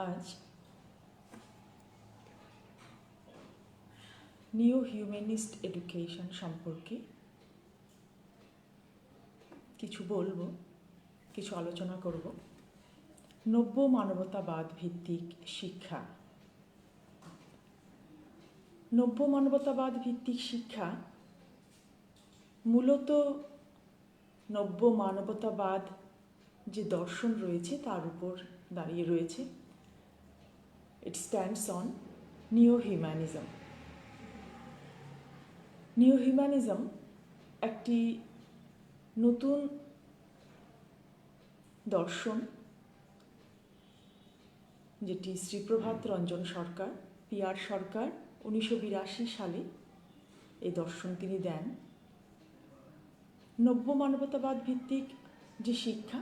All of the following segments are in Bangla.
আজ নিও হিউম্যানিস্ট এডুকেশন সম্পর্কে কিছু বলবো, কিছু আলোচনা করব। নব্য মানবতাবাদ ভিত্তিক শিক্ষা। নব্য মানবতাবাদ ভিত্তিক শিক্ষা মূলত নব্য মানবতাবাদ যে দর্শন রয়েছে তার উপর দাঁড়িয়ে রয়েছে। ইট স্ট্যান্ডস অন নিও হিউম্যানিজম। নিও হিউম্যানিজম একটি নতুন দর্শন, যেটি শ্রীপ্রভাত রঞ্জন সরকার, PR সরকার 1982 সালে এই দর্শন তিনি দেন। নব্য মানবতাবাদ ভিত্তিক যে শিক্ষা,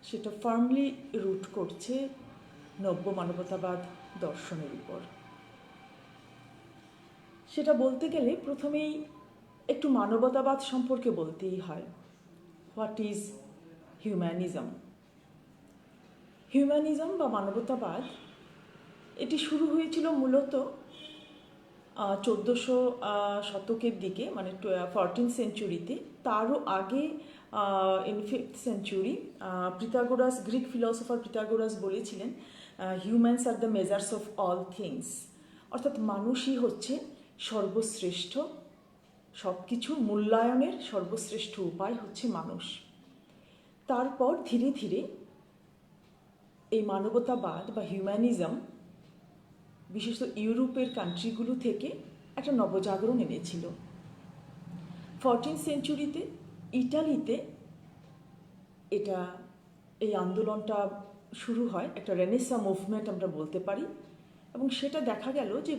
সেটা ফার্মলি রুট করছে নব্য মানবতাবাদ দর্শনের উপর। সেটা বলতে গেলে প্রথমেই একটু মানবতাবাদ সম্পর্কে বলতেই হয়। What is humanism? হিউম্যানিজম বা মানবতাবাদ এটি শুরু হয়েছিল মূলত 1400 শতকের দিকে, মানে 14th সেঞ্চুরিতে। তারও আগে in 5th century Pythagoras, Greek philosopher Pythagoras বলেছিলেন, humans are the measures of all things, অর্থাৎ মানুষই হচ্ছে সর্বশ্রেষ্ঠ, সব কিছু মূল্যায়নের সর্বশ্রেষ্ঠ উপায় হচ্ছে মানুষ। তারপর ধীরে ধীরে এই মানবতাবাদ বা হিউম্যানিজম বিশেষত ইউরোপের কান্ট্রিগুলো থেকে একটা নবজাগরণ এনেছিল। 14th সেঞ্চুরিতে ইটালিতে এই আন্দোলনটা শুরু হয়, একটা রেনেসাঁ মুভমেন্ট আমরা বলতে পারি। এবং সেটা দেখা গেল যে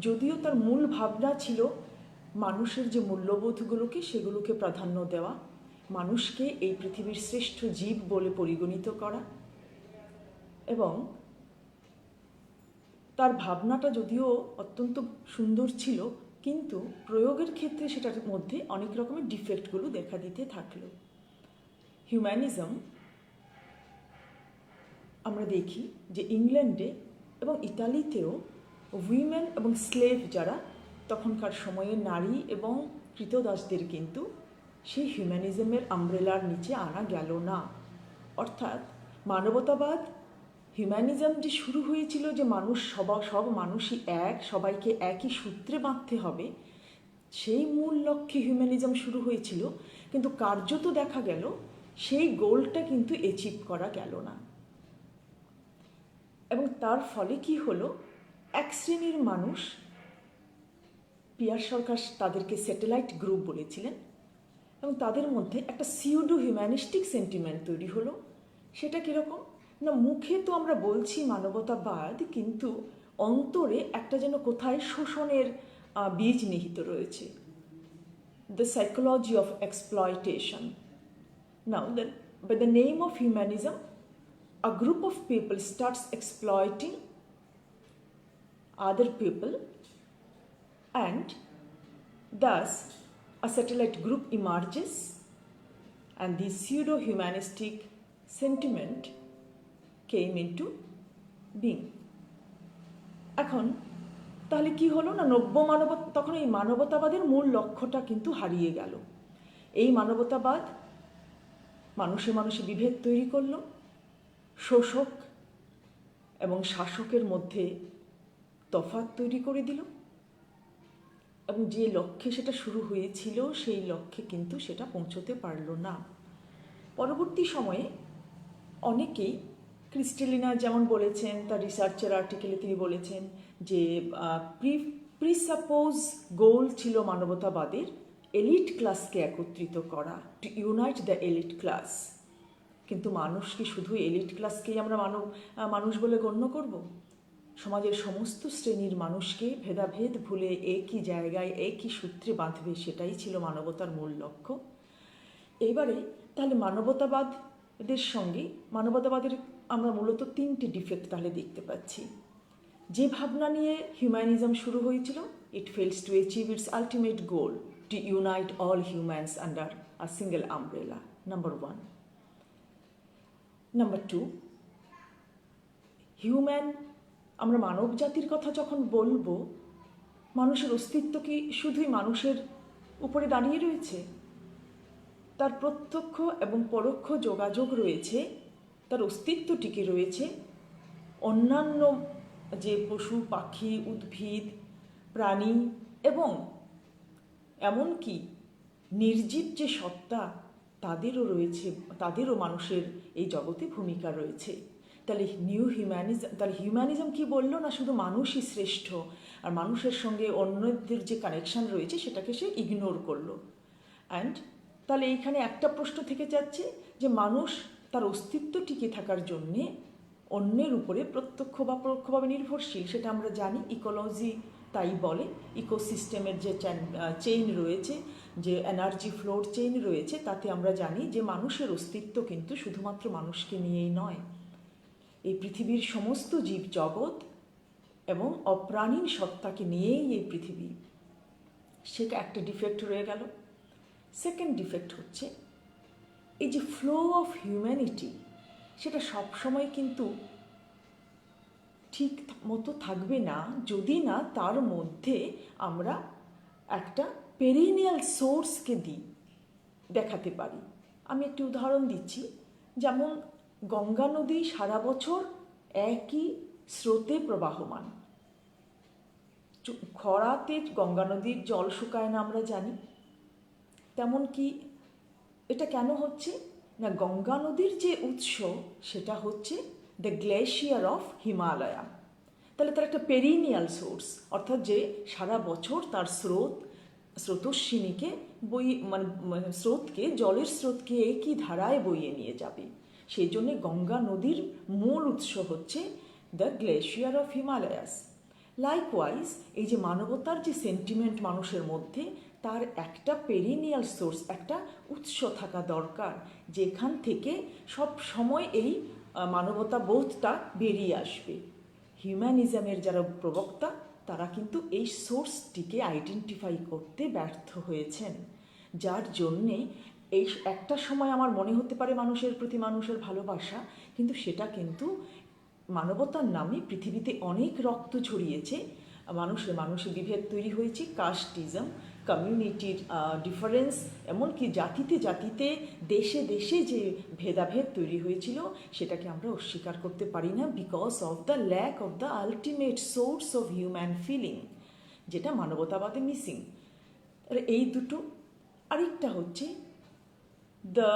যদিও তার মূল ভাবনা ছিল মানুষের যে মূল্যবোধগুলোকে সেগুলোকে প্রাধান্য দেওয়া, মানুষকে এই পৃথিবীর শ্রেষ্ঠ জীব বলে পরিগণিত করা, এবং তার ভাবনাটা যদিও অত্যন্ত সুন্দর ছিল, কিন্তু প্রয়োগের ক্ষেত্রে সেটার মধ্যে অনেক রকমের ডিফেক্টগুলো দেখা দিতে থাকলো। হিউম্যানিজম আমরা দেখি যে ইংল্যান্ডে এবং ইতালিতেও উইমেন এবং স্লেভ, যারা তখনকার সময়ে নারী এবং কৃতদাসদের কিন্তু সেই হিউম্যানিজমের আমব্রেলার নিচে আনা গেল না। অর্থাৎ মানবতাবাদ হিউম্যানিজম যে শুরু হয়েছিল যে মানুষ সব মানুষই এক, সবাইকে একই সূত্রে বাঁধতে হবে, সেই মূল লক্ষ্যে হিউম্যানিজম শুরু হয়েছিল, কিন্তু কার্যত দেখা গেল সেই গোলটা কিন্তু অ্যাচিভ করা গেল না। এবং তার ফলে কি হলো, এক শ্রেণীর মানুষ, PR সরকার তাদেরকে স্যাটেলাইট গ্রুপ বলেছিলেন, এবং তাদের মধ্যে একটা সিউডো হিউম্যানিস্টিক সেন্টিমেন্ট তৈরি হলো। সেটা কীরকম না, মুখে তো আমরা বলছি মানবতাবাদ, কিন্তু অন্তরে একটা যেন কোথায় শোষণের বীজ নিহিত রয়েছে। The psychology of exploitation. Now by the name of humanism, a group of people starts exploiting other people, and thus a satellite group emerges, and the pseudo-humanistic sentiment came into being. এখন তাহলে কি হলো না, তখন এই মানবতাবাদের মূল লক্ষ্যটা কিন্তু হারিয়ে গেল। এই মানবতাবাদ মানুষে মানুষে বিভেদ তৈরি করলো, শোষক এবং শাসকের মধ্যে তফাৎ তৈরি করে দিল, এবং যে লক্ষ্যে সেটা শুরু হয়েছিল সেই লক্ষ্যে কিন্তু সেটা পৌঁছতে পারল না। পরবর্তী সময়ে অনেকেই, ক্রিস্টেলিনা যেমন বলেছেন তার রিসার্চের আর্টিকেলে, তিনি বলেছেন যে প্রিসাপোজ গোল ছিল মানবতাবাদের এলিট ক্লাসকে একত্রিত করা, two unite the elite class. কিন্তু মানুষ কি শুধু এলিট ক্লাসকেই আমরা মানুষ বলে গণ্য করব? সমাজের সমস্ত শ্রেণীর মানুষকে ভেদাভেদ ভুলে একই জায়গায় একই সূত্রে বাঁধবে, সেটাই ছিল মানবতার মূল লক্ষ্য। এইবারে তাহলে মানবতাবাদের আমরা মূলত 3টে ডিফেক্ট তাহলে দেখতে পাচ্ছি। যে ভাবনা নিয়ে হিউম্যানিজম শুরু হয়েছিল, it fails to achieve its ultimate goal, to unite all humans under a single umbrella, number 1. Number 2, human, আমরা মানব জাতির কথা যখন বলবো, মানুষের অস্তিত্ব কি শুধুই মানুষের উপরে দাঁড়িয়ে রয়েছে? তার প্রত্যক্ষ এবং পরোক্ষ যোগাযোগ রয়েছে, তার অস্তিত্ব টিকে রয়েছে অন্যান্য যে পশু পাখি উদ্ভিদ প্রাণী এবং এমনকি নির্জীব যে সত্তা তাদেরও রয়েছে, তাদেরও মানুষের এই জগতে ভূমিকা রয়েছে। তাহলে হিউম্যানিজম কি বললো না শুধু মানুষই শ্রেষ্ঠ আর মানুষের সঙ্গে অন্যদের যে কানেকশন রয়েছে সেটাকে সে ইগনোর করলো। অ্যান্ড তাহলে এইখানে একটা প্রশ্ন থেকে যাচ্ছে যে মানুষ তার অস্তিত্ব টিকে থাকার জন্যে অন্যের উপরে প্রত্যক্ষ বা পরোক্ষভাবে নির্ভরশীল, সেটা আমরা জানি। ইকোলজি তাই বলে, ইকোসিস্টেমের যে চেইন রয়েছে, যে এনার্জি ফ্লোর চেইন রয়েছে, তাতে আমরা জানি যে মানুষের অস্তিত্ব কিন্তু শুধুমাত্র মানুষকে নিয়েই নয়, এই পৃথিবীর সমস্ত জীব জগৎ এবং অপ্রাণীন সত্তাকে নিয়েই এই পৃথিবী। সেটা একটা ডিফেক্ট রয়ে গেল। সেকেন্ড ডিফেক্ট হচ্ছে এই যে ফ্লো অফ হিউম্যানিটি, সেটা সবসময় কিন্তু ঠিক মতো থাকবে না যদি না তার মধ্যে আমরা একটা পেরিনিয়াল সোর্সকে দেখাতে পারি। আমি একটি উদাহরণ দিচ্ছি, যেমন গঙ্গা নদী সারা বছর একই স্রোতে প্রবাহমান। খরাতে গঙ্গা নদীর জল শুকায় না আমরা জানি, তেমন কি এটা কেন হচ্ছে না, গঙ্গা নদীর যে উৎস সেটা হচ্ছে দ্য গ্লেশিয়ার অফ হিমালয়া। তাহলে তার একটা পেরিনিয়াল সোর্স, অর্থাৎ যে সারা বছর তার স্রোতস্বিনীকে স্রোতকে, জলের স্রোতকে একই ধারায় বইয়ে নিয়ে যাবে। সেই জন্যে গঙ্গা নদীর মূল উৎস হচ্ছে the glacier of Himalayas. Likewise এই যে মানবতার যে সেন্টিমেন্ট মানুষের মধ্যে, তার একটা পেরিনিয়াল সোর্স, একটা উৎস থাকা দরকার, যেখান থেকে সব সময় এই মানবতা বোধটা বেরিয়ে আসবে। হিউম্যানিজমের যারা প্রবক্তা তারা কিন্তু এই সোর্সটিকে আইডেন্টিফাই করতে ব্যর্থ হয়েছেন, যার জন্যে এই একটা সময় আমার মনে হতে পারে মানুষের প্রতি মানুষের ভালোবাসা, কিন্তু সেটা কিন্তু মানবতার নামে পৃথিবীতে অনেক রক্ত ঝরিয়েছে, মানুষের বিভেদ তৈরি হয়েছে, কাস্টিজম, কমিউনিটির ডিফারেন্স, এমনকি জাতিতে জাতিতে দেশে দেশে যে ভেদাভেদ তৈরি হয়েছিল সেটাকে আমরা অস্বীকার করতে পারি না, because of the lack of the ultimate source of human feeling, যেটা মানবতাবাদে মিসিং। এই দুটো। আরেকটা হচ্ছে the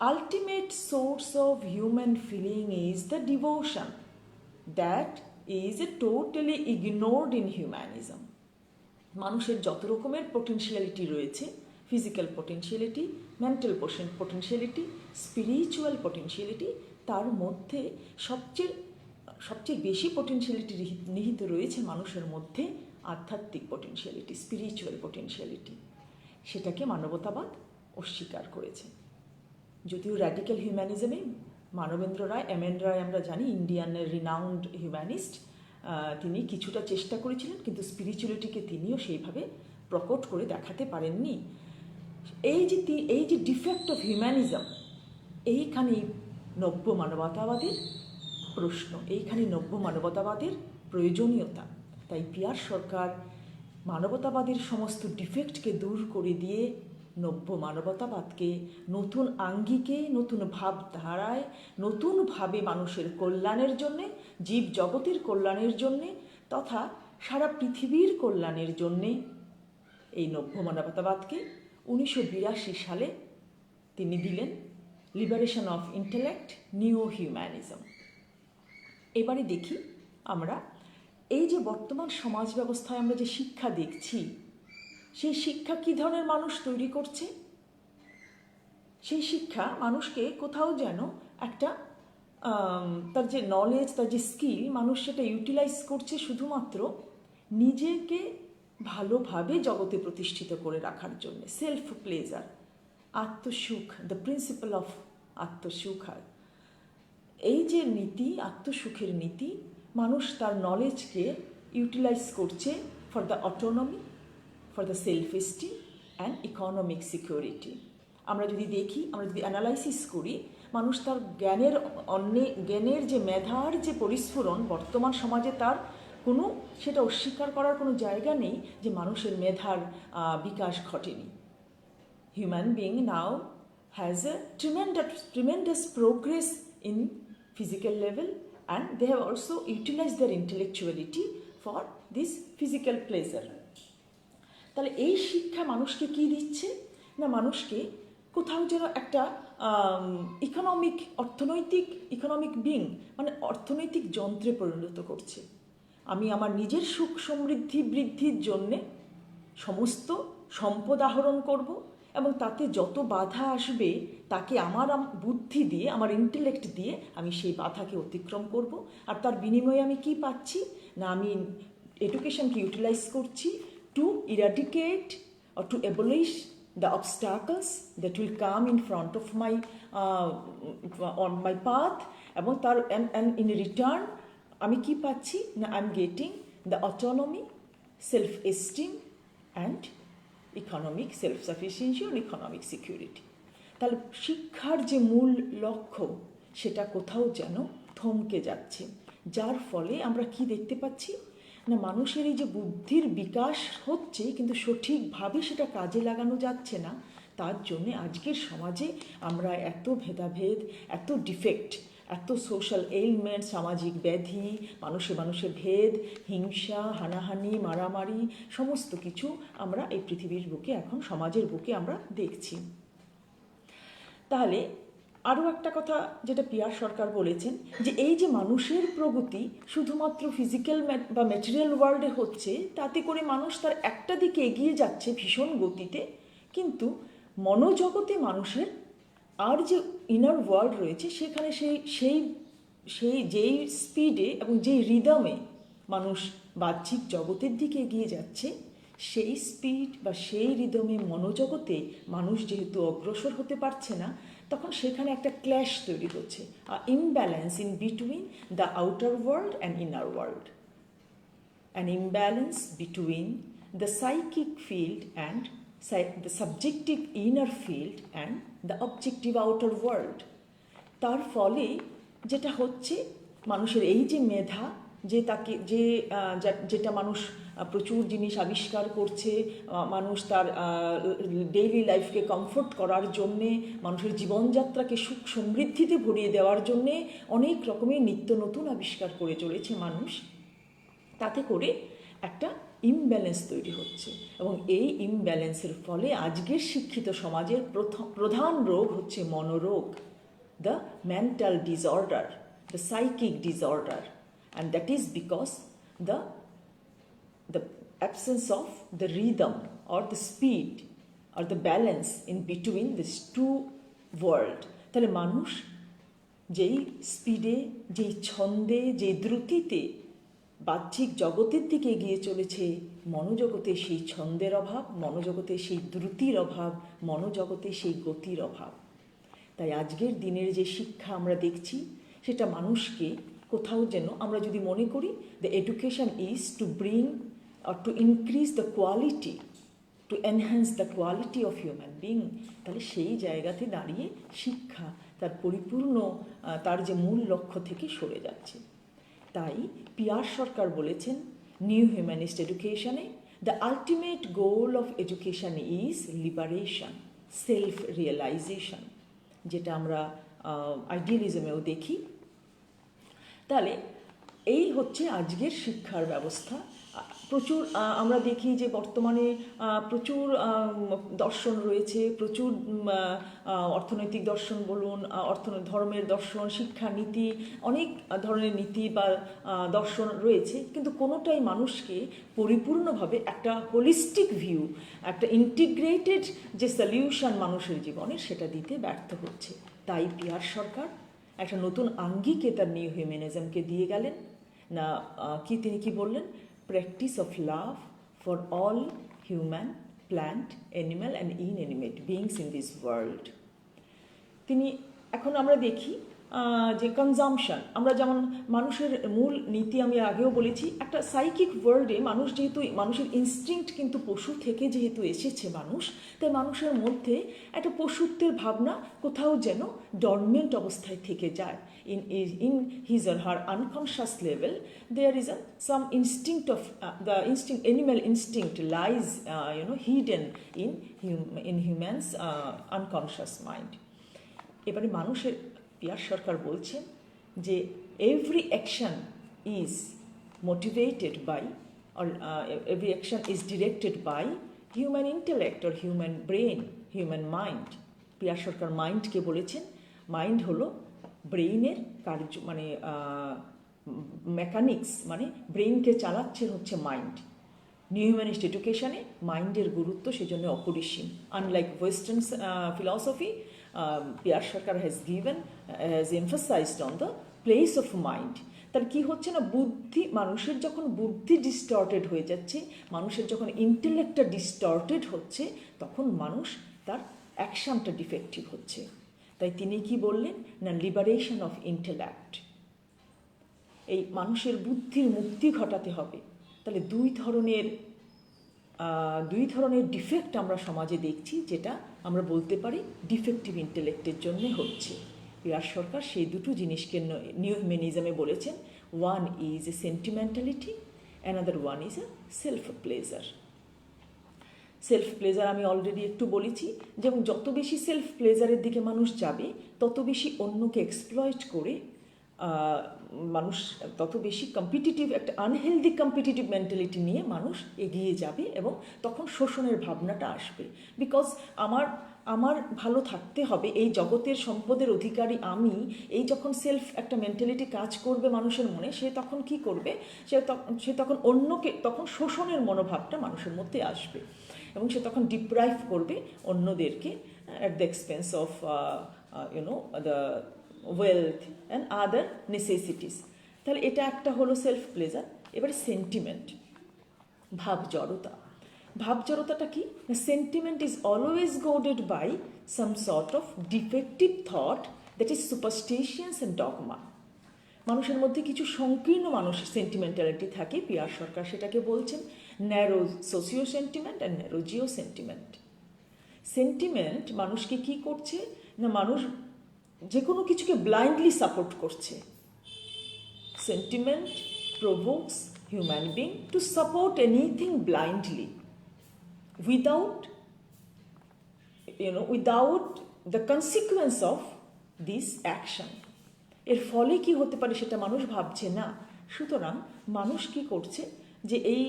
ultimate source of human feeling is the devotion that is totally ignored in humanism. মানুষের যত রকমের পোটেনশিয়ালিটি রয়েছে, physical potentiality, mental potentiality, spiritual potentiality, তার মধ্যে সবচেয়ে বেশি পোটেনশিয়ালিটি নিহিত রয়েছে মানুষের মধ্যে আধ্যাত্মিক পোটেনশিয়ালিটি, স্পিরিচুয়াল পোটেনশিয়ালিটি। সেটাকে মানবতাবাদ অস্বীকার করেছে। যদিও র্যাডিক্যাল হিউম্যানিজমে মানবেন্দ্র রায়, এমএন রায় আমরা জানি, ইন্ডিয়ানের রিনাউন্ড হিউম্যানিস্ট, তিনি কিছুটা চেষ্টা করেছিলেন, কিন্তু স্পিরিচুয়ালিটিকে তিনিও সেইভাবে প্রকট করে দেখাতে পারেননি। এই যে ডিফেক্ট অফ হিউম্যানিজম, এইখানেই নব্য মানবতাবাদের প্রশ্ন, এইখানে নব্য মানবতাবাদের প্রয়োজনীয়তা। তাই পিয়ার সরকার মানবতাবাদের সমস্ত ডিফেক্টকে দূর করে দিয়ে নব্য মানবতাবাদকে নতুন আঙ্গিকে, নতুন ভাবধারায়, নতুনভাবে মানুষের কল্যাণের জন্যে, জীব জগতের কল্যাণের জন্যে তথা সারা পৃথিবীর কল্যাণের জন্যে এই নব্য মানবতাবাদকে 1982 সালে তিনি দিলেন লিবারেশন অফ ইন্টেলেক্ট, নিও হিউম্যানিজম। এবারে দেখি আমরা এই যে বর্তমান সমাজ ব্যবস্থায় আমরা যে শিক্ষা দেখছি, সেই শিক্ষা কী ধরনের মানুষ তৈরি করছে? সেই শিক্ষা মানুষকে কোথাও যেন একটা তার যে নলেজ, তার যে স্কিল, মানুষ সেটা ইউটিলাইজ করছে শুধুমাত্র নিজেকে ভালোভাবে জগতে প্রতিষ্ঠিত করে রাখার জন্য, সেলফ প্লেজার, আত্মসুখ, দ্য প্রিন্সিপাল অফ আত্মসুখ। এই যে নীতি, আত্মসুখের নীতি, মানুষ তার নলেজকে ইউটিলাইজ করছে for the autonomy, for the self-esteem and economic security. আমরা যদি দেখি, আমরা যদি অ্যানালাইসিস করি, মানুষ তার জ্ঞানের যে মেধার যে পরিস্ফুরণ, বর্তমান সমাজে তার কোনো সেটা অস্বীকার করার কোনো জায়গা নেই যে মানুষের মেধার বিকাশ ঘটেনি। Human being now has a tremendous progress in physical level, and they have also utilized their intellectuality for this physical pleasure. তাহলে এই শিক্ষা মানুষকে কি দিচ্ছে না, মানুষকে কোথাও যেন একটা অর্থনৈতিক বিং, মানে অর্থনৈতিক যন্ত্রে পরিণত করছে। আমি আমার নিজের সুখ সমৃদ্ধি বৃদ্ধির জন্যে সমস্ত সম্পদ আহরণ করব, এবং তাতে যত বাধা আসবে তাকে আমার বুদ্ধি দিয়ে, আমার ইন্টেলেক্ট দিয়ে আমি সেই বাধাকে অতিক্রম করব। আর তার বিনিময়ে আমি কি পাচ্ছি না, আমি এডুকেশনকে ইউটিলাইজ করছি two eradicate or to abolish the obstacles that will come in front of my on my path, এবং তার and in return আমি কি পাচ্ছি না, I am getting the autonomy, self-esteem and economic self-sufficiency or economic security. তাহলে শিক্ষার যে মূল লক্ষ্য সেটা কোথাও যেন থমকে যাচ্ছে, যার ফলে আমরা কি দেখতে পাচ্ছি না, মানুষের এই যে বুদ্ধির বিকাশ হচ্ছে কিন্তু সঠিকভাবে সেটা কাজে লাগানো যাচ্ছে না। তার জন্যে আজকের সমাজে আমরা এত ভেদাভেদ, এত ডিফেক্ট, এত সোশ্যাল এলিমেন্ট, সামাজিক ব্যাধি, মানুষে ভেদ, হিংসা, হানাহানি, মারামারি, সমস্ত কিছু আমরা এই পৃথিবীর বুকে, এখন সমাজের বুকে আমরা দেখছি। তাহলে আরও একটা কথা যেটা পিয়ার সরকার বলেছেন, যে এই যে মানুষের প্রগতি শুধুমাত্র ফিজিক্যাল বা ম্যাটেরিয়াল ওয়ার্ল্ডে হচ্ছে, তাতে করে মানুষ তার একটা দিকে এগিয়ে যাচ্ছে ভীষণ গতিতে, কিন্তু মনোজগতে মানুষের আর যে ইনার ওয়ার্ল্ড রয়েছে সেখানে সেই যেই স্পিডে এবং যেই রিদমে মানুষ বাহ্যিক জগতের দিকে এগিয়ে যাচ্ছে, সেই স্পিড বা সেই রিদমে মনোজগতে মানুষ যেহেতু অগ্রসর হতে পারছে না, তখন সেখানে একটা ক্ল্যাশ তৈরি হচ্ছে, imbalance in between the outer world and inner world, an imbalance between the psychic field and the subjective inner field and the objective outer world. তার ফলে যেটা হচ্ছে, মানুষের এই যে মেধা, যেটা মানুষ প্রচুর জিনিস আবিষ্কার করছে, মানুষ তার ডেইলি লাইফকে কমফোর্ট করার জন্যে, মানুষের জীবনযাত্রাকে সুখ সমৃদ্ধিতে ভরিয়ে দেওয়ার জন্যে অনেক রকমের নিত্য নতুন আবিষ্কার করে চলেছে মানুষ, তাতে করে একটা ইমব্যালেন্স তৈরি হচ্ছে। এবং এই ইমব্যালেন্সের ফলে আজকের শিক্ষিত সমাজের প্রধান রোগ হচ্ছে মনোরোগ, the mental disorder, the psychic disorder, and that is because the absence of the rhythm or the speed or the balance in between this two world. তাহলে মানুষ যেই স্পিডে, যেই ছন্দে, যেই দ্রুতিতে বাহ্যিক জগতের দিকে এগিয়ে চলেছে, মনোজগতে সেই ছন্দের অভাব, মনোজগতে সেই দ্রুতির অভাব, মনোজগতে সেই গতির অভাব। তাই আজকের দিনের যে শিক্ষা আমরা দেখছি, সেটা মানুষকে কোথাও যেন, আমরা যদি মনে করি the education is to bring or to increase the quality, to enhance the quality of human being, তাহলে সেই জায়গাতে দাঁড়িয়ে শিক্ষা তার পরিপূর্ণ, তার যে মূল লক্ষ্য থেকে সরে যাচ্ছে। তাই পিয়ার সরকার বলেছেন, নিউ হিউম্যানিস্ট এডুকেশনে the ultimate goal of education is liberation, self realization, যেটা আমরা আইডিয়ালিজমেও দেখি। তাহলে এই হচ্ছে আজকের শিক্ষার ব্যবস্থা। প্রচুর আমরা দেখি যে বর্তমানে প্রচুর দর্শন রয়েছে, প্রচুর অর্থনৈতিক দর্শন বলুন, ধর্মের দর্শন, শিক্ষা নীতি, অনেক ধরনের নীতি বা দর্শন রয়েছে, কিন্তু কোনোটাই মানুষকে পরিপূর্ণভাবে একটা হোলিস্টিক ভিউ, একটা ইন্টিগ্রেটেড যে সলিউশন মানুষের জীবনে, সেটা দিতে ব্যর্থ হচ্ছে। তাই পিয়ার সরকার একটা নতুন আঙ্গিকে তার নিউ হিউম্যানিজমকে দিয়ে গেলেন না, তিনি কি বললেন, practice of love for all human, plant, animal and inanimate beings in this world. তিনি, এখন আমরা দেখি যে কনজামশন, আমরা যেমন মানুষের মূল নীতি আমি আগেও বলেছি, একটা সাইকিক ওয়ার্ল্ডে মানুষ যেহেতু, মানুষের ইনস্টিংক্ট কিন্তু পশু থেকে যেহেতু এসেছে মানুষ, তাই মানুষের মধ্যে একটা পশুত্বের ভাবনা কোথাও যেন ডরমেন্ট অবস্থায় থেকে যায়। In his or her unconscious level, there is some instinct of the instinct, animal instinct lies, hidden in humans' unconscious mind. এবারে মানুষের, পিয়ার সরকার বলছেন যে every action is motivated by or every action is directed by human intellect or human brain, human mind. P R Sarkar মাইন্ডকে বলেছেন, মাইন্ড হলো ব্রেইনের কার্য, মানে মেকানিক্স, মানে ব্রেইনকে চালাচ্ছেন হচ্ছে মাইন্ড। নিউ হিউম্যানিস্ট এডুকেশনে মাইন্ডের গুরুত্ব সেজন্য অপরিসীম। Unlike western philosophy, P R Sarkar has emphasized on the place of mind. তার কি হচ্ছে না, বুদ্ধি, মানুষের যখন বুদ্ধি ডিস্টর্টেড হয়ে যাচ্ছে, মানুষের যখন ইন্টেলেক্টটা ডিস্টর্টেড হচ্ছে, তখন মানুষ তার অ্যাকশনটা ডিফেক্টিভ হচ্ছে। তাই তিনি কি বললেন না, লিবারেশন অফ ইন্টেলেক্ট, এই মানুষের বুদ্ধির মুক্তি ঘটাতে হবে। তাহলে দুই ধরনের ডিফেক্ট আমরা সমাজে দেখছি, যেটা আমরা বলতে পারি ডিফেক্টিভ ইন্টেলেক্টের জন্য হচ্ছে। পিয়ার সরকার সেই দুটো জিনিসকে নিউ হিউম্যানিজমে বলেছেন, one is a sentimentality, another one is a self pleasure. Self pleasure আমি অলরেডি একটু বলেছি, যেমন যত বেশি সেলফ প্লেজারের দিকে মানুষ যাবে, তত বেশি অন্যকে এক্সপ্লয়েট করে মানুষ তত বেশি কম্পিটিটিভ, একটা আনহেলদি কম্পিটিটিভ মেন্টালিটি নিয়ে মানুষ এগিয়ে যাবে, এবং তখন শোষণের ভাবনাটা আসবে। বিকজ আমার ভালো থাকতে হবে, এই জগতের সম্পদের অধিকারী আমি, এই যখন সেলফ একটা মেন্টালিটি কাজ করবে মানুষের মনে, সে তখন কি করবে, সে তখন অন্যকে, তখন শোষণের মনোভাবটা মানুষের মধ্যে আসবে, এবং সে তখন ডিপ্রাইভ করবে অন্যদেরকে at the expense of the wealth and other necessities. তাহলে এটা একটা হলো সেলফ প্লেজার। এবারে সেন্টিমেন্ট, ভাব জড়তা। ভাব জড়তাটা কি? Sentiment is always guided by some sort of defective thought that is superstitious and dogma. মানুষের মধ্যে কিছু সংকীর্ণ সেন্টিমেন্টালিটি থাকে, পিয়ার সরকার সেটাকে বলছেন narrow socio sentiment and narrow geo sentiment. Sentiment মানুষকে কি করছে না, মানুষ যে কোনো কিছুকে ব্লাইন্ডলি সাপোর্ট করছে। Sentiment provokes human being to support anything blindly without the consequence of this action. এর ফলে কি হতে পারে সেটা মানুষ ভাবছে না। সুতরাং মানুষ কি করছে, যে এই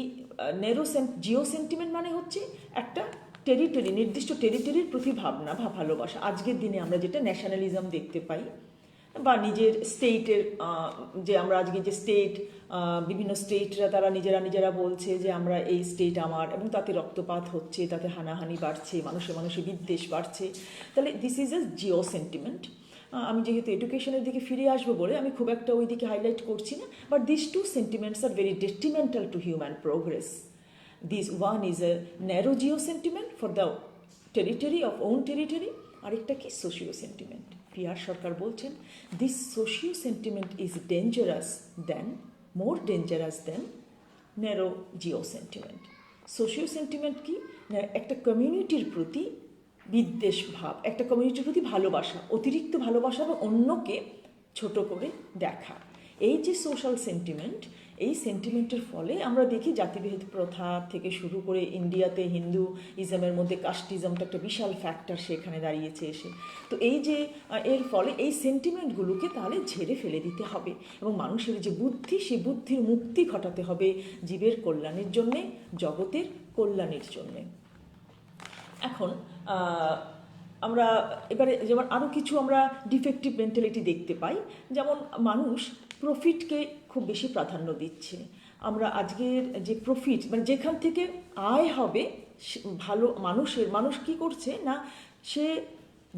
জিও সেন্টিমেন্ট মানে হচ্ছে একটা টেরিটরি, নির্দিষ্ট টেরিটরির প্রতি ভাবনা বা ভালোবাসা। আজকের দিনে আমরা যেটা ন্যাশনালিজম দেখতে পাই, বা নিজের স্টেটের, যে আমরা আজকে যে স্টেট, বিভিন্ন স্টেটরা তারা নিজেরা বলছে যে আমরা এই স্টেট আমার, এবং তাতে রক্তপাত হচ্ছে, তাতে হানাহানি বাড়ছে, মানুষে বিদ্বেষ বাড়ছে। তাহলে this is a Jio sentiment. আমি যেহেতু এডুকেশনের দিকে ফিরে আসবো বলে আমি খুব একটা ওই দিকে হাইলাইট করছি না, but this two sentiments are very detrimental to human progress. This one is a narrow geo sentiment for the territory of own territory, আরেকটা কি সোশিও সেন্টিমেন্ট। পিয়ার সরকার বলছেন this socio sentiment is more dangerous then narrow geo sentiment. Socio sentiment কি না, একটা কমিউনিটির প্রতি বিদ্বেষ ভাব, একটা কমিউনিটির প্রতি ভালোবাসা, অতিরিক্ত ভালোবাসা বা অন্যকে ছোট করে দেখা। এই যে সোশ্যাল সেন্টিমেন্ট, এই সেন্টিমেন্টের ফলে আমরা দেখি জাতিভেদ প্রথা থেকে শুরু করে ইন্ডিয়াতে হিন্দুইজমের মধ্যে কাস্টিজমটা একটা বিশাল ফ্যাক্টর সেখানে দাঁড়িয়েছে এসে। তো এই যে এর ফলে এই সেন্টিমেন্টগুলোকে তাহলে ঝেড়ে ফেলে দিতে হবে, এবং মানুষের যে বুদ্ধি, সেই বুদ্ধির মুক্তি ঘটাতে হবে জীবের কল্যাণের জন্যে, জগতের কল্যাণের জন্যে। এখন আমরা এবারে যেমন আরও কিছু আমরা ডিফেক্টিভ মেন্টালিটি দেখতে পাই, যেমন মানুষ প্রফিটকে খুব বেশি প্রাধান্য দিচ্ছে। আমরা আজকের যে প্রফিট, মানে যেখান থেকে আয় হবে ভালো, মানুষ কি করছে না, সে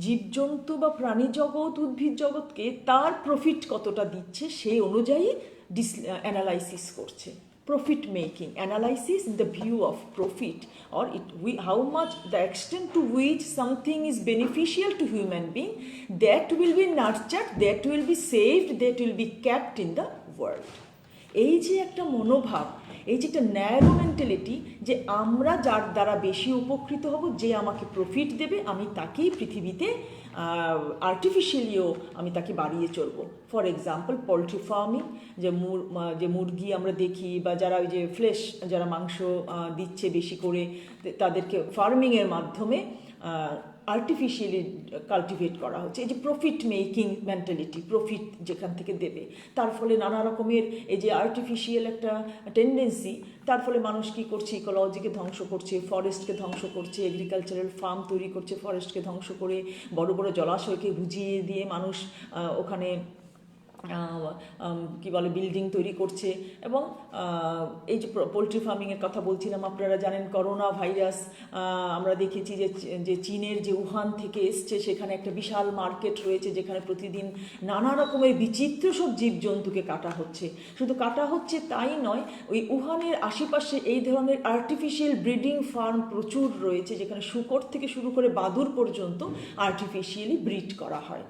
জীবজন্তু বা প্রাণী জগৎ, উদ্ভিদ জগৎকে তার প্রফিট কতটা দিচ্ছে সেই অনুযায়ী অ্যানালাইসিস করছে। profit making, analysis in the view of profit, or how much the extent to which something is beneficial to human being, that will be nurtured, that will be saved, that will be kept in the world. এই যে একটা মনোভাব, এই যে একটা ন্যারো মেন্টালিটি, যে আমরা যার দ্বারা বেশি উপকৃত হব, যে আমাকে প্রফিট দেবে, আমি তাকেই পৃথিবীতে আর্টিফিশিয়ালিও আমি তাকে বাড়িয়ে চলব। ফর এক্সাম্পল পোলট্রি ফার্মিং, যে মুরগি আমরা দেখি, বা যারা ওই যে ফ্লেশ, যারা মাংস দিচ্ছে বেশি করে, তাদেরকে ফার্মিংয়ের মাধ্যমে আর্টিফিশিয়ালি কাল্টিভেট করা হচ্ছে। এই যে প্রফিট মেকিং মেন্টালিটি, প্রফিট যেখান থেকে দেবে, তার ফলে নানা রকমের এই যে আর্টিফিশিয়াল একটা টেন্ডেন্সি, তার ফলে মানুষ কী করছে, ইকোলজিকে ধ্বংস করছে, ফরেস্টকে ধ্বংস করছে, এগ্রিকালচারাল ফার্ম তৈরি করছে, ফরেস্টকে ধ্বংস করে বড় বড় জলাশয়কে বুঝিয়ে দিয়ে মানুষ ওখানে কি বলে বিল্ডিং তৈরি করছে। এবং এই যে পোলট্রি ফার্মিংয়ের কথা বলছিলাম, আপনারা জানেন করোনা ভাইরাস আমরা দেখেছি যে চীনের যে উহান থেকে এসছে, সেখানে একটা বিশাল মার্কেট রয়েছে, যেখানে প্রতিদিন নানা রকমের বিচিত্র সব জীবজন্তুকে কাটা হচ্ছে। শুধু কাটা হচ্ছে তাই নয়, ওই উহানের আশেপাশে এই ধরনের আর্টিফিশিয়াল ব্রিডিং ফার্ম প্রচুর রয়েছে, যেখানে শূকর থেকে শুরু করে বাদুড় পর্যন্ত আর্টিফিশিয়ালি ব্রিড করা হয়।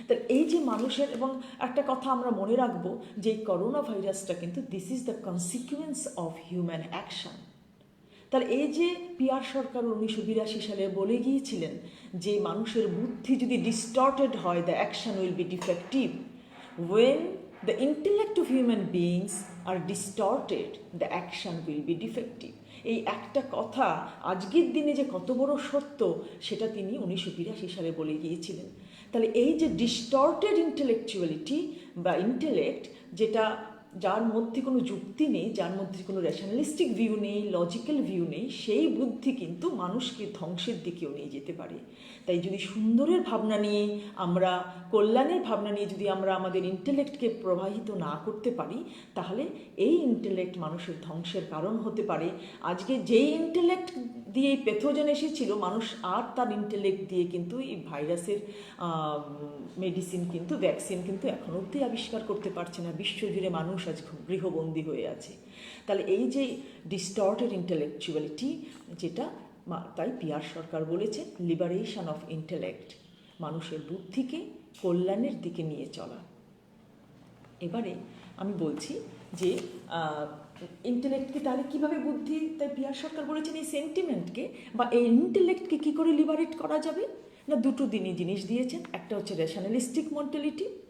তার এই যে মানুষের, এবং একটা কথা আমরা মনে রাখবো যে এই করোনা ভাইরাসটা কিন্তু this is the consequence of human action. তার এই যে পিআর সরকার 1982 সালে বলে গিয়েছিলেন যে মানুষের বুদ্ধি যদি ডিস্টর্টেড হয়, the action will be defective. When the intellect of human beings are distorted, the action will be defective. এই একটা কথা আজকের দিনে যে কত বড় সত্য, সেটা তিনি 1982 সালে বলে গিয়েছিলেন। তাহলে এই যে ডিস্টর্টেড ইন্টেলেকচুয়ালিটি বা ইন্টেলেক্ট, যেটা যার মধ্যে কোনো যুক্তি নেই, যার মধ্যে কোনো রেশনালিস্টিক ভিউ নেই, লজিক্যাল ভিউ নেই, সেই বুদ্ধি কিন্তু মানুষকে ধ্বংসের দিকেও নিয়ে যেতে পারে। তাই যদি সুন্দরের ভাবনা নিয়ে, আমরা কল্যাণের ভাবনা নিয়ে যদি আমরা আমাদের ইন্টেলেক্টকে প্রবাহিত না করতে পারি, তাহলে এই ইন্টেলেক্ট মানুষের ধ্বংসের কারণ হতে পারে। আজকে যেই ইন্টেলেক্ট দিয়ে এই প্যাথোজেন এসেছিল, মানুষ আর তার ইন্টেলেক্ট দিয়ে কিন্তু এই ভাইরাসের মেডিসিন কিন্তু, ভ্যাকসিন কিন্তু এখন অবধি আবিষ্কার করতে পারছে না। বিশ্বজুড়ে মানুষ আজ গৃহবন্দী হয়ে আছে। তাহলে এই যে ডিস্টর্টেড ইন্টেলেকচুয়ালিটি, যেটা তাই পিআর সরকার বলেছে লিবারেশন অফ ইন্টেলেক্ট, মানুষের বুদ্ধিকে কল্যাণের দিকে নিয়ে চলা। এবারে আমি বলছি যে ইন্টেলেক্টকে তাহলে কীভাবে বুদ্ধি, তাই পিআর সরকার বলেছেন এই সেন্টিমেন্টকে বা এই ইন্টেলেক্টকে কী করে লিবারেট করা যাবে না, দুটো জিনিস দিয়েছেন। একটা হচ্ছে রেশনালিস্টিক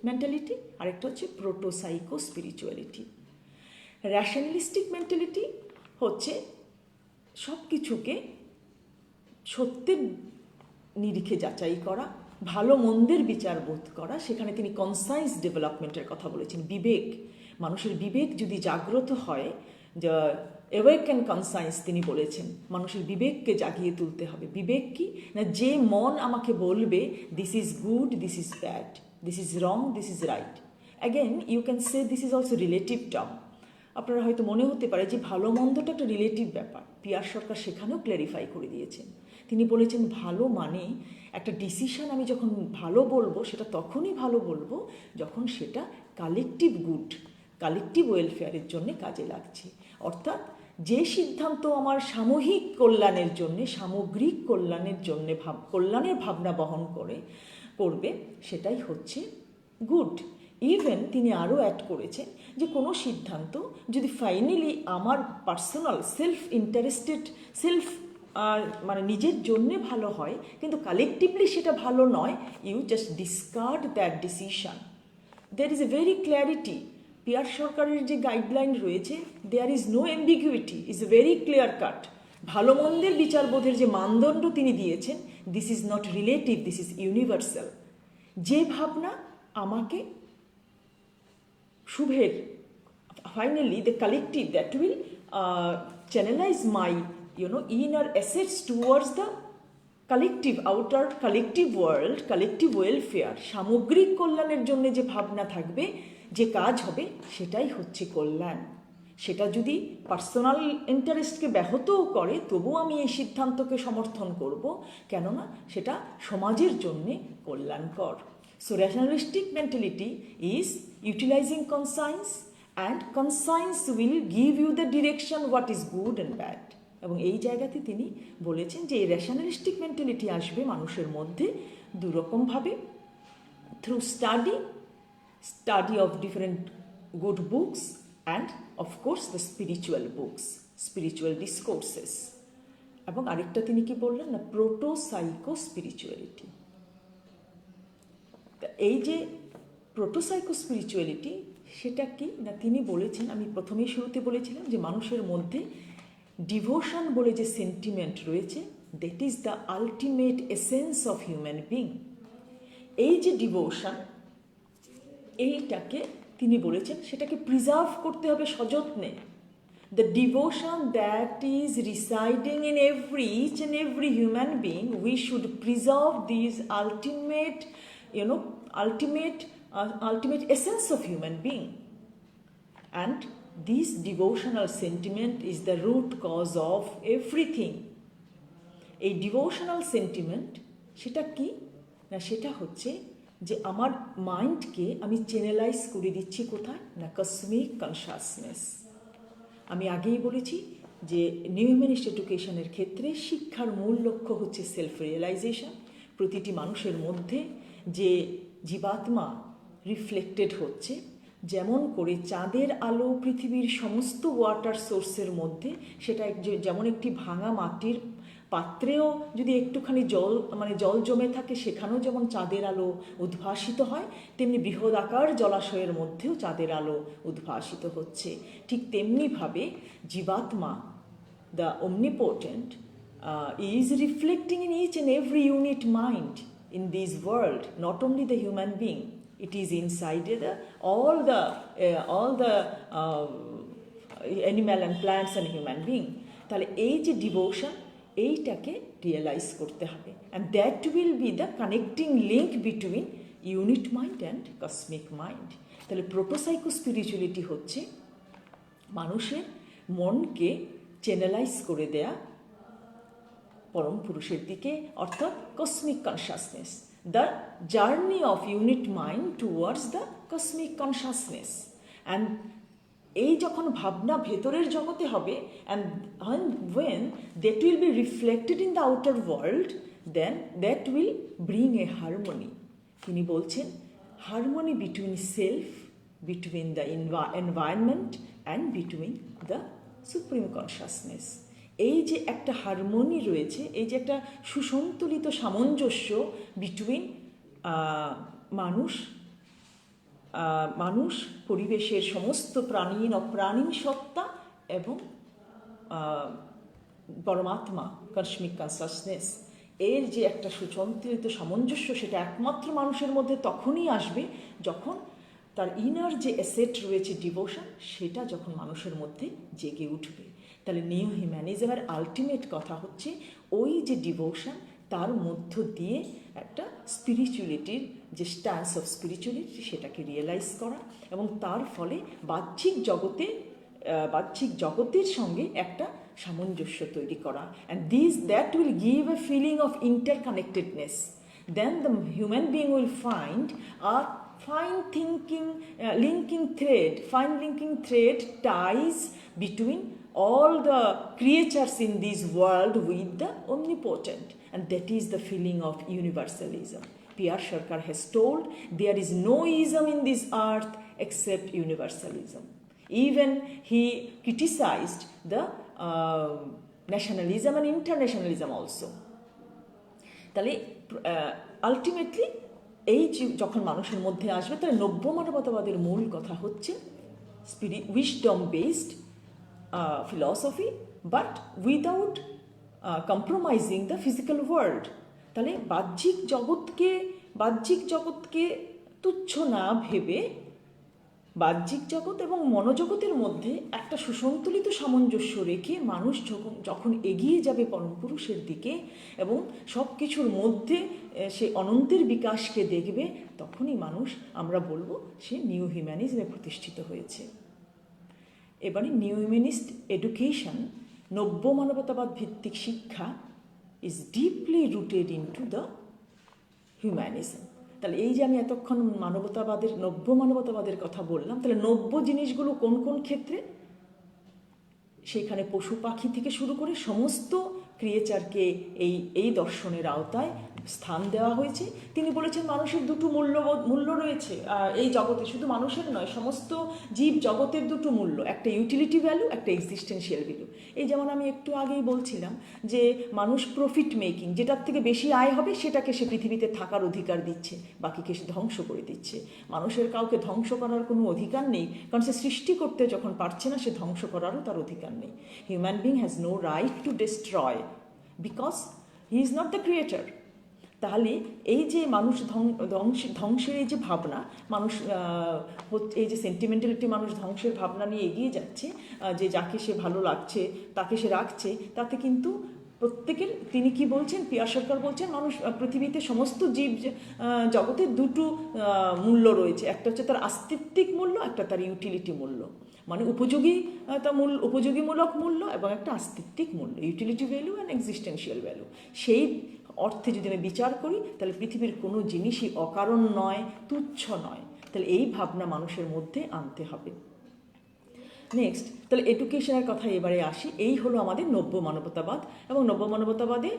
মেন্টালিটি, আরেকটা হচ্ছে প্রোটোসাইকো স্পিরিচুয়ালিটি। রেশনালিস্টিক মেন্টালিটি হচ্ছে সব কিছুকে সত্যের নিরিখে যাচাই করা, ভালো মন্দের বিচার বোধ করা। সেখানে তিনি কনসাইস ডেভেলপমেন্টের কথা বলেছেন। বিবেক, মানুষের বিবেক যদি জাগ্রত হয়, যা অ্যাওয়েকেন কনসাইন্স তিনি বলেছেন, মানুষের বিবেককে জাগিয়ে তুলতে হবে। বিবেক কি না, যে মন আমাকে বলবে this is good, this is bad, this is wrong, this is right. Again you can say this is also relative term. আপনারা হয়তো মনে হতে পারে যে ভালো মন্দটা একটা রিলেটিভ ব্যাপার। পিআর সরকার সেখানেও ক্ল্যারিফাই করে দিয়েছেন। তিনি বলেছেন ভালো মানে একটা ডিসিশন আমি যখন ভালো বলবো, সেটা তখনই ভালো বলবো যখন সেটা কালেকটিভ গুড, কালেকটিভ ওয়েলফেয়ারের জন্য কাজে লাগছে। অর্থাৎ যে সিদ্ধান্ত আমার সামূহিক কল্যাণের জন্যে, সামগ্রিক কল্যাণের জন্যে কল্যাণের ভাবনা বহন করবে, সেটাই হচ্ছে গুড। ইভেন তিনি আরও অ্যাড করেছেন যে কোনো সিদ্ধান্ত যদি ফাইনালি আমার পার্সোনাল সেলফ মানে নিজের জন্যে ভালো হয়, কিন্তু কালেকটিভলি সেটা ভালো নয়, you just discard that decision. There is a very clarity. P R সরকারের যে গাইডলাইন রয়েছে, there is no ambiguity, is a very clear cut. ভালো মন্দের বিচারবোধের যে মানদণ্ড তিনি দিয়েছেন, this is not relative, this is universal. যে ভাবনা আমাকে শুভের, finally the collective that will channelize my inner assets towards the collective, outer collective world, collective welfare, সামগ্রিক কল্যাণের জন্য যে ভাবনা থাকবে, যে কাজ হবে, সেটাই হচ্ছে কল্যাণ। সেটা যদি পার্সোনাল ইন্টারেস্টকে ব্যাহতও করে, তবুও আমি এই সিদ্ধান্তকে সমর্থন করব, কেননা সেটা সমাজের জন্যে কল্যাণকর। So rationalistic mentality is utilizing conscience and conscience will give you the direction what is good and bad. এবং এই জায়গাতে তিনি বলেছেন যে এই রেশনালিস্টিক মেন্টালিটি আসবে মানুষের মধ্যে দুরকমভাবে, through study of different good books and of course the spiritual books, spiritual discourses. এবং আরেকটা তিনি কি বললেন না, প্রোটোসাইকো স্পিরিচুয়ালিটি। এই যে প্রোটোসাইকো স্পিরিচুয়ালিটি সেটা কি না, তিনি বলেছেন, আমি প্রথমেই শুরুতে বলেছিলাম যে মানুষের মধ্যে ডিভোশন বলে যে সেন্টিমেন্ট রয়েছে, that is the ultimate essence of human being. এই যে ডিভোশন, এইটাকে তিনি বলেছেন সেটাকে প্রিজার্ভ করতে হবে সযত্নে। The devotion that is residing in each and every human being, we should preserve this ultimate ultimate essence of human being, and this devotional sentiment is the root cause of everything. এই ডিভোশনাল সেন্টিমেন্ট সেটা কি না, সেটা হচ্ছে যে আমার মাইন্ডকে আমি চ্যানেলাইজ করে দিচ্ছি কোথায় না, কসমিক কনসাসনেস। আমি আগেই বলেছি যে নিউ হিউম্যানিস্ট এডুকেশনের ক্ষেত্রে শিক্ষার মূল লক্ষ্য হচ্ছে সেলফ রিয়েলাইজেশন। প্রতিটি মানুষের মধ্যে যে জীবাত্মা রিফ্লেক্টেড হচ্ছে, যেমন করে চাঁদের আলো পৃথিবীর সমস্ত ওয়াটার সোর্সের মধ্যে, সেটা যেমন একটি ভাঙা মাটির পাত্রেও যদি একটুখানি জল জমে থাকে সেখানেও যেমন চাঁদের আলো উদ্ভাসিত হয়, তেমনি বৃহদাকার জলাশয়ের মধ্যেও চাঁদের আলো উদ্ভাসিত হচ্ছে। ঠিক তেমনিভাবে জীবাত্মা, the omnipotent, is reflecting in each and every unit mind in this world, not only the human being. It is inside all the animal and plants and human being. তাহলে এই যে ডিভোশন, এইটাকে রিয়েলাইজ করতে হবে, and that will be the connecting link between unit mind and cosmic mind. তাহলে প্রোটোসাইকো স্পিরিচুয়ালিটি হচ্ছে মানুষের মনকে চ্যানেলাইজ করে দেয়া পরম পুরুষের দিকে, অর্থাৎ cosmic consciousness, the journey of unit mind towards the cosmic consciousness. And এই যখন ভাবনা ভেতরের জগতে হবে, and when that will be reflected in the outer world, then that will bring a harmony. তিনি বলছেন harmony between self, between the environment and between the supreme consciousness. এই যে একটা হারমোনি রয়েছে, এই যে একটা সুসন্তুলিত সামঞ্জস্য বিটুইন মানুষ, পরিবেশের সমস্ত প্রাণীন অপ্রাণীন সত্তা এবং পরমাত্মা কসমিক কনসাসনেস, এর যে একটা সুসন্তুলিত সামঞ্জস্য, সেটা একমাত্র মানুষের মধ্যে তখনই আসবে যখন তার ইনার যে অ্যাসেট রয়েছে ডিভোশন, সেটা যখন মানুষের মধ্যে জেগে উঠবে। তাহলে নিউ হিউম্যানিজমের আলটিমেট কথা হচ্ছে ওই যে ডিভোশন, তার মধ্য দিয়ে একটা স্পিরিচুয়ালিটির যে স্ট্যান্স অফ স্পিরিচুয়ালিটি সেটাকে রিয়েলাইজ করা, এবং তার ফলে বাহ্যিক জগতের সঙ্গে একটা সামঞ্জস্য তৈরি করা, and that will give a feeling of interconnectedness. Then the human being will find a fine linking thread ties between all the creatures in this world with the omnipotent, and that is the feeling of universalism. P.R. Sharkar has told, there is no ism in this earth except universalism. Even he criticized the nationalism and internationalism also. তাহলে আলটিমেটলি এই যখন মানুষের মধ্যে আসবে, তাহলে নব্য মানবতাবাদের মূল কথা হচ্ছে wisdom based philosophy, but without compromising the physical world. তাহলে বাহ্যিক জগৎকে তুচ্ছ না ভেবে বাহ্যিক জগৎ এবং মনোজগতের মধ্যে একটা সুসন্তুলিত সামঞ্জস্য রেখে মানুষ যখন এগিয়ে যাবে পরম পুরুষের দিকে এবং সব কিছুর মধ্যে সে অনন্তের বিকাশকে দেখবে, তখনই মানুষ, আমরা বলবো, সে নিউ হিউম্যানিজমে প্রতিষ্ঠিত হয়েছে। এবারে নিউ হিউম্যানিস্ট এডুকেশন, নব্য মানবতাবাদ ভিত্তিক শিক্ষা, is deeply rooted into the humanism. তাহলে এই যে আমি এতক্ষণ মানবতাবাদের নব্য মানবতাবাদের কথা বললাম, তাহলে নব্য জিনিসগুলো কোন কোন ক্ষেত্রে? সেখানে পশু পাখি থেকে শুরু করে সমস্ত ক্রিয়েচারকে এই দর্শনের আওতায় স্থান দেওয়া হয়েছে। তিনি বলেছেন মানুষের দুটো মূল্য রয়েছে এই জগতে, শুধু মানুষের নয়, সমস্ত জীব জগতের দুটো মূল্য, একটা ইউটিলিটি ভ্যালু, একটা এক্সিস্টেন্সিয়াল ভ্যালু। এই যেমন আমি একটু আগেই বলছিলাম যে মানুষ প্রফিট মেকিং, যেটার থেকে বেশি আয় হবে সেটাকে সে পৃথিবীতে থাকার অধিকার দিচ্ছে, বাকিকে সে ধ্বংস করে দিচ্ছে। মানুষের কাউকে ধ্বংস করার কোনো অধিকার নেই, কারণ সে সৃষ্টি করতে যখন পারছে না, সে ধ্বংস করারও তার অধিকার নেই। Human being has no right to destroy because he is not the creator. তাহলে এই যে মানুষ ধ্বংসের এই যে ভাবনা, মানুষ এই যে সেন্টিমেন্টালিটি, মানুষ ধ্বংসের ভাবনা নিয়ে এগিয়ে যাচ্ছে, যে যাকে সে ভালো লাগছে তাকে সে রাখছে, তাতে কিন্তু প্রত্যেকের, তিনি কি বলছেন, পিয়ার সরকার বলছেন, মানুষ পৃথিবীতে সমস্ত জীব জগতের দুটো মূল্য রয়েছে, একটা হচ্ছে তার আস্তিত্বিক মূল্য, একটা তার ইউটিলিটি মূল্য, মানে উপযোগীমূলক মূল্য এবং একটা আস্তিত্বিক মূল্য, utility value and existential value. সেই অর্থে যদি আমি বিচার করি, তাহলে পৃথিবীর কোনো জিনিসই অকারণ নয়, তুচ্ছ নয়। তাহলে এই ভাবনা মানুষের মধ্যে আনতে হবে। নেক্সট, তাহলে এডুকেশনের কথা এবারে আসি। এই হলো আমাদের নব্য মানবতাবাদ, এবং নব্য মানবতাবাদে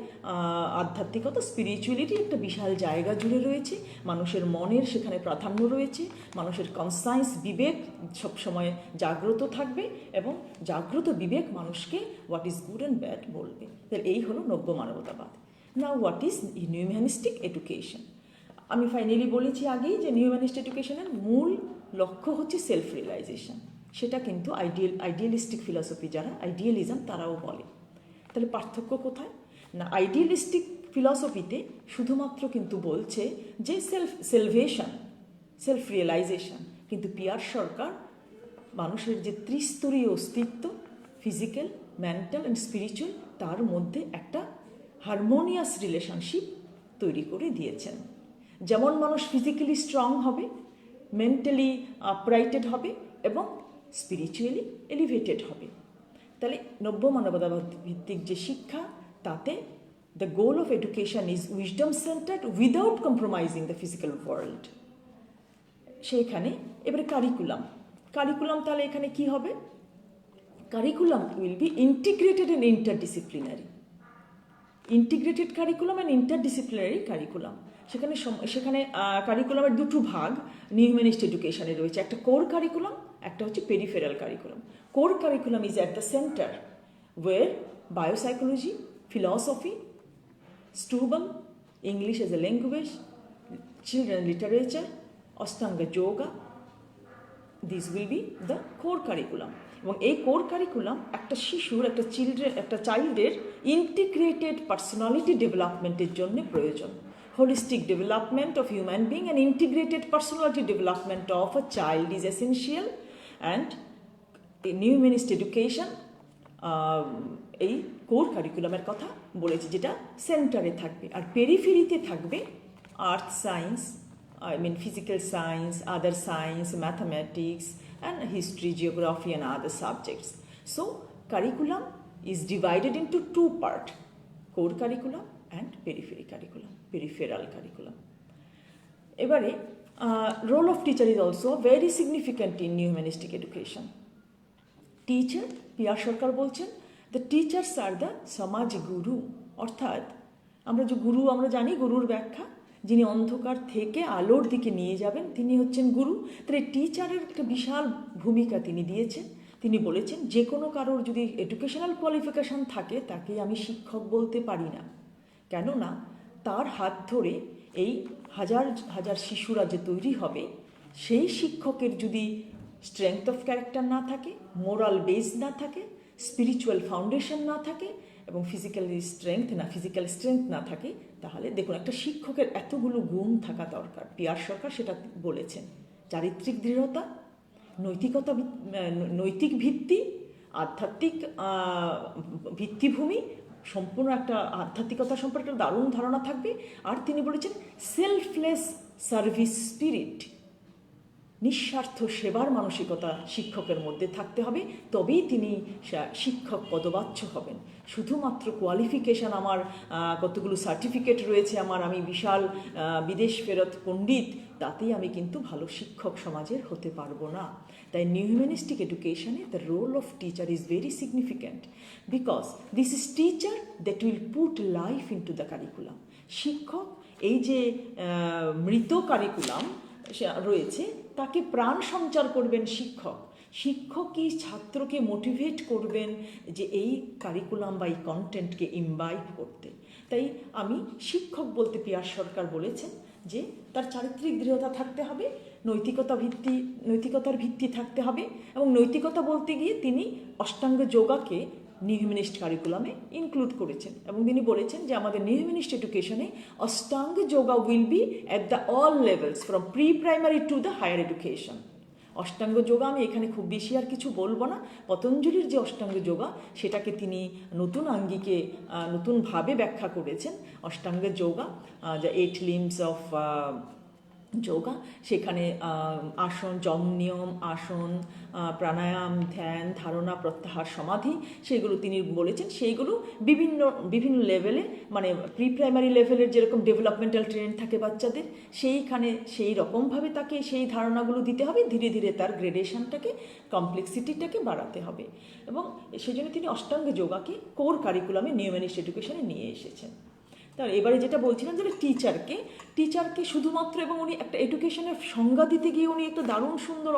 আধ্যাত্মিকতা, স্পিরিচুয়ালিটি একটা বিশাল জায়গা জুড়ে রয়েছে। মানুষের মনের সেখানে প্রাধান্য রয়েছে, মানুষের কনসায়েন্স, বিবেক সবসময় জাগ্রত থাকবে, এবং জাগ্রত বিবেক মানুষকে what is good and bad বলবে। তাহলে এই হলো নব্য মানবতাবাদ। Now what is new humanistic education? আমি ফাইনালি বলেছি আগেই যে নিউ হিউম্যানিস্টিক এডুকেশনের মূল লক্ষ্য হচ্ছে সেলফ রিয়েলাইজেশন। সেটা কিন্তু আইডিয়ালিস্টিক ফিলসফি, যারা আইডিয়ালিজম, তারাও বলে। তাহলে পার্থক্য কোথায়? না, আইডিয়ালিস্টিক ফিলসফিতে শুধুমাত্র কিন্তু বলছে যে সেলভেশন, সেলফ রিয়েলাইজেশন, কিন্তু পিয়ার সরকার মানুষের যে ত্রিস্তরীয় অস্তিত্ব, ফিজিক্যাল, মেন্টাল অ্যান্ড স্পিরিচুয়াল, তার মধ্যে একটা হারমোনিয়াস রিলেশনশিপ তৈরি করে দিয়েছেন। যেমন মানুষ ফিজিক্যালি স্ট্রং হবে, মেন্টালি আপরাইটেড হবে, এবং স্পিরিচুয়ালি এলিভেটেড হবে। তাহলে নব্য মানবতাবাদ ভিত্তিক যে শিক্ষা, তাতে the goal of education is wisdom centred without compromising the physical world. সেইখানে এবারে কারিকুলাম, তাহলে এখানে কি হবে? Curriculum will be integrated and interdisciplinary. Integrated curriculum and interdisciplinary curriculum. সেখানে কারিকুলামের দুটো ভাগ নিউ হিউম্যানিস্ট এডুকেশনে রয়েছে, একটা কোর কারিকুলাম, একটা হচ্ছে peripheral curriculum. Core curriculum is at the centre where biopsychology, philosophy, stubble, English as a language, children literature, ashtanga yoga, this will be the core curriculum. এবং এই কোর কারিকুলাম একটা শিশুর, একটা চাইল্ডের ইন্টিগ্রেটেড পার্সোনালিটি ডেভেলপমেন্টের জন্য প্রয়োজন। Holistic development of human being and integrated personality development of a child is essential, and a new humanist education এই কোর কারিকুলামের কথা বলেছি, যেটা সেন্টারে থাকবে। আর পেরিফেরিতে থাকবে আর্থ science, physical science, other science, mathematics, and history, geography, and other subjects. So, curriculum is divided into two parts: core curriculum and peripheral curriculum. এবারে role of teacher is also very significant in new humanistic education. Teacher, P R Sarkar বলছেন, the teachers are the সমাজ গুরু। অর্থাৎ আমরা জানি গুরুর ব্যাখ্যা, যিনি অন্ধকার থেকে আলোর দিকে নিয়ে যাবেন, তিনি হচ্ছেন গুরু। তাহলে টিচারের একটা বিশাল ভূমিকা তিনি দিয়েছেন। তিনি বলেছেন, যে কোনো কারোর যদি এডুকেশনাল কোয়ালিফিকেশান থাকে, তাকে আমি শিক্ষক বলতে পারি না, কেননা তার হাত ধরে এই হাজার হাজার শিশুরা যে তৈরি হবে, সেই শিক্ষকের যদি স্ট্রেংথ অফ ক্যারেক্টার না থাকে, মোরাল বেস না থাকে, স্পিরিচুয়াল ফাউন্ডেশন না থাকে, এবং ফিজিক্যাল স্ট্রেংথ না থাকে, তাহলে দেখুন, একটা শিক্ষকের এতগুলো গুণ থাকা দরকার। পিয়ার সরকার সেটা বলেছেন। চারিত্রিক দৃঢ়তা, নৈতিক ভিত্তি, আধ্যাত্মিক ভিত্তিভূমি, সম্পূর্ণ একটা আধ্যাত্মিকতা সম্পর্কে একটা দারুণ ধারণা থাকবে। আর তিনি বলেছেন সেলফলেস সার্ভিস স্পিরিট, নিঃস্বার্থ সেবার মানসিকতা শিক্ষকের মধ্যে থাকতে হবে, তবেই তিনি শিক্ষক পদবাচ্য হবেন। শুধুমাত্র কোয়ালিফিকেশান, আমার কতগুলো সার্টিফিকেট রয়েছে, আমি বিশাল বিদেশ ফেরত পণ্ডিত, তাতেই আমি কিন্তু ভালো শিক্ষক সমাজের হতে পারবো না। তাই নিউ হিউম্যানিস্টিক এডুকেশনে the role of teacher is very significant, because this is teacher that will put life into the curriculum. শিক্ষক এই যে মৃত কারিকুলাম রয়েছে তাকে প্রাণ সঞ্চার করবেন শিক্ষক। শিক্ষকই ছাত্রকে মোটিভেট করবেন যে এই কারিকুলাম বা এই কন্টেন্টকে ইমবাইব করতে। তাই আমি শিক্ষক বলতে পিয়ার সরকার বলেছেন যে তার চারিত্রিক দৃঢ়তা থাকতে হবে, নৈতিকতার ভিত্তি থাকতে হবে, এবং নৈতিকতা বলতে গিয়ে তিনি অষ্টাঙ্গ যোগাকে নিউ হিউম্যানিস্ট কারিকুলামে ইনক্লুড করেছেন, এবং তিনি বলেছেন যে আমাদের নিউ হিউম্যানিস্ট এডুকেশনে ashtanga yoga will be at the all levels from pre primary to the higher education. Ashtanga yoga আমি এখানে খুব বেশি আর কিছু বলবো না। পতঞ্জলির যে অষ্টাঙ্গ যোগা সেটাকে তিনি নতুন আঙ্গিকে নতুনভাবে ব্যাখ্যা করেছেন। Ashtanga yoga, the 8 limbs of yoga, সেখানে আসন, যম নিয়ম, আসন, প্রাণায়াম, ধ্যান, ধারণা, প্রত্যাহার, সমাধি, সেগুলো তিনি বলেছেন। সেইগুলো বিভিন্ন লেভেলে, মানে প্রি প্রাইমারি লেভেলের যেরকম ডেভেলপমেন্টাল ট্রেন থাকে বাচ্চাদের, সেইখানে সেই রকমভাবে তাকে সেই ধারণাগুলো দিতে হবে। ধীরে ধীরে তার গ্রেডেশনটাকে, কমপ্লেক্সিটিটাকে বাড়াতে হবে, এবং সেই জন্য তিনি অষ্টাঙ্গ যোগাকে কোর কারিকুলামে নিউ হিউম্যানিস্ট এডুকেশনে নিয়ে এসেছেন। তাহলে এবারে যেটা বলছিলাম যে টিচারকে শুধুমাত্র, এবং উনি একটা এডুকেশনের সংজ্ঞা দিতে গিয়ে উনি একটা দারুণ সুন্দর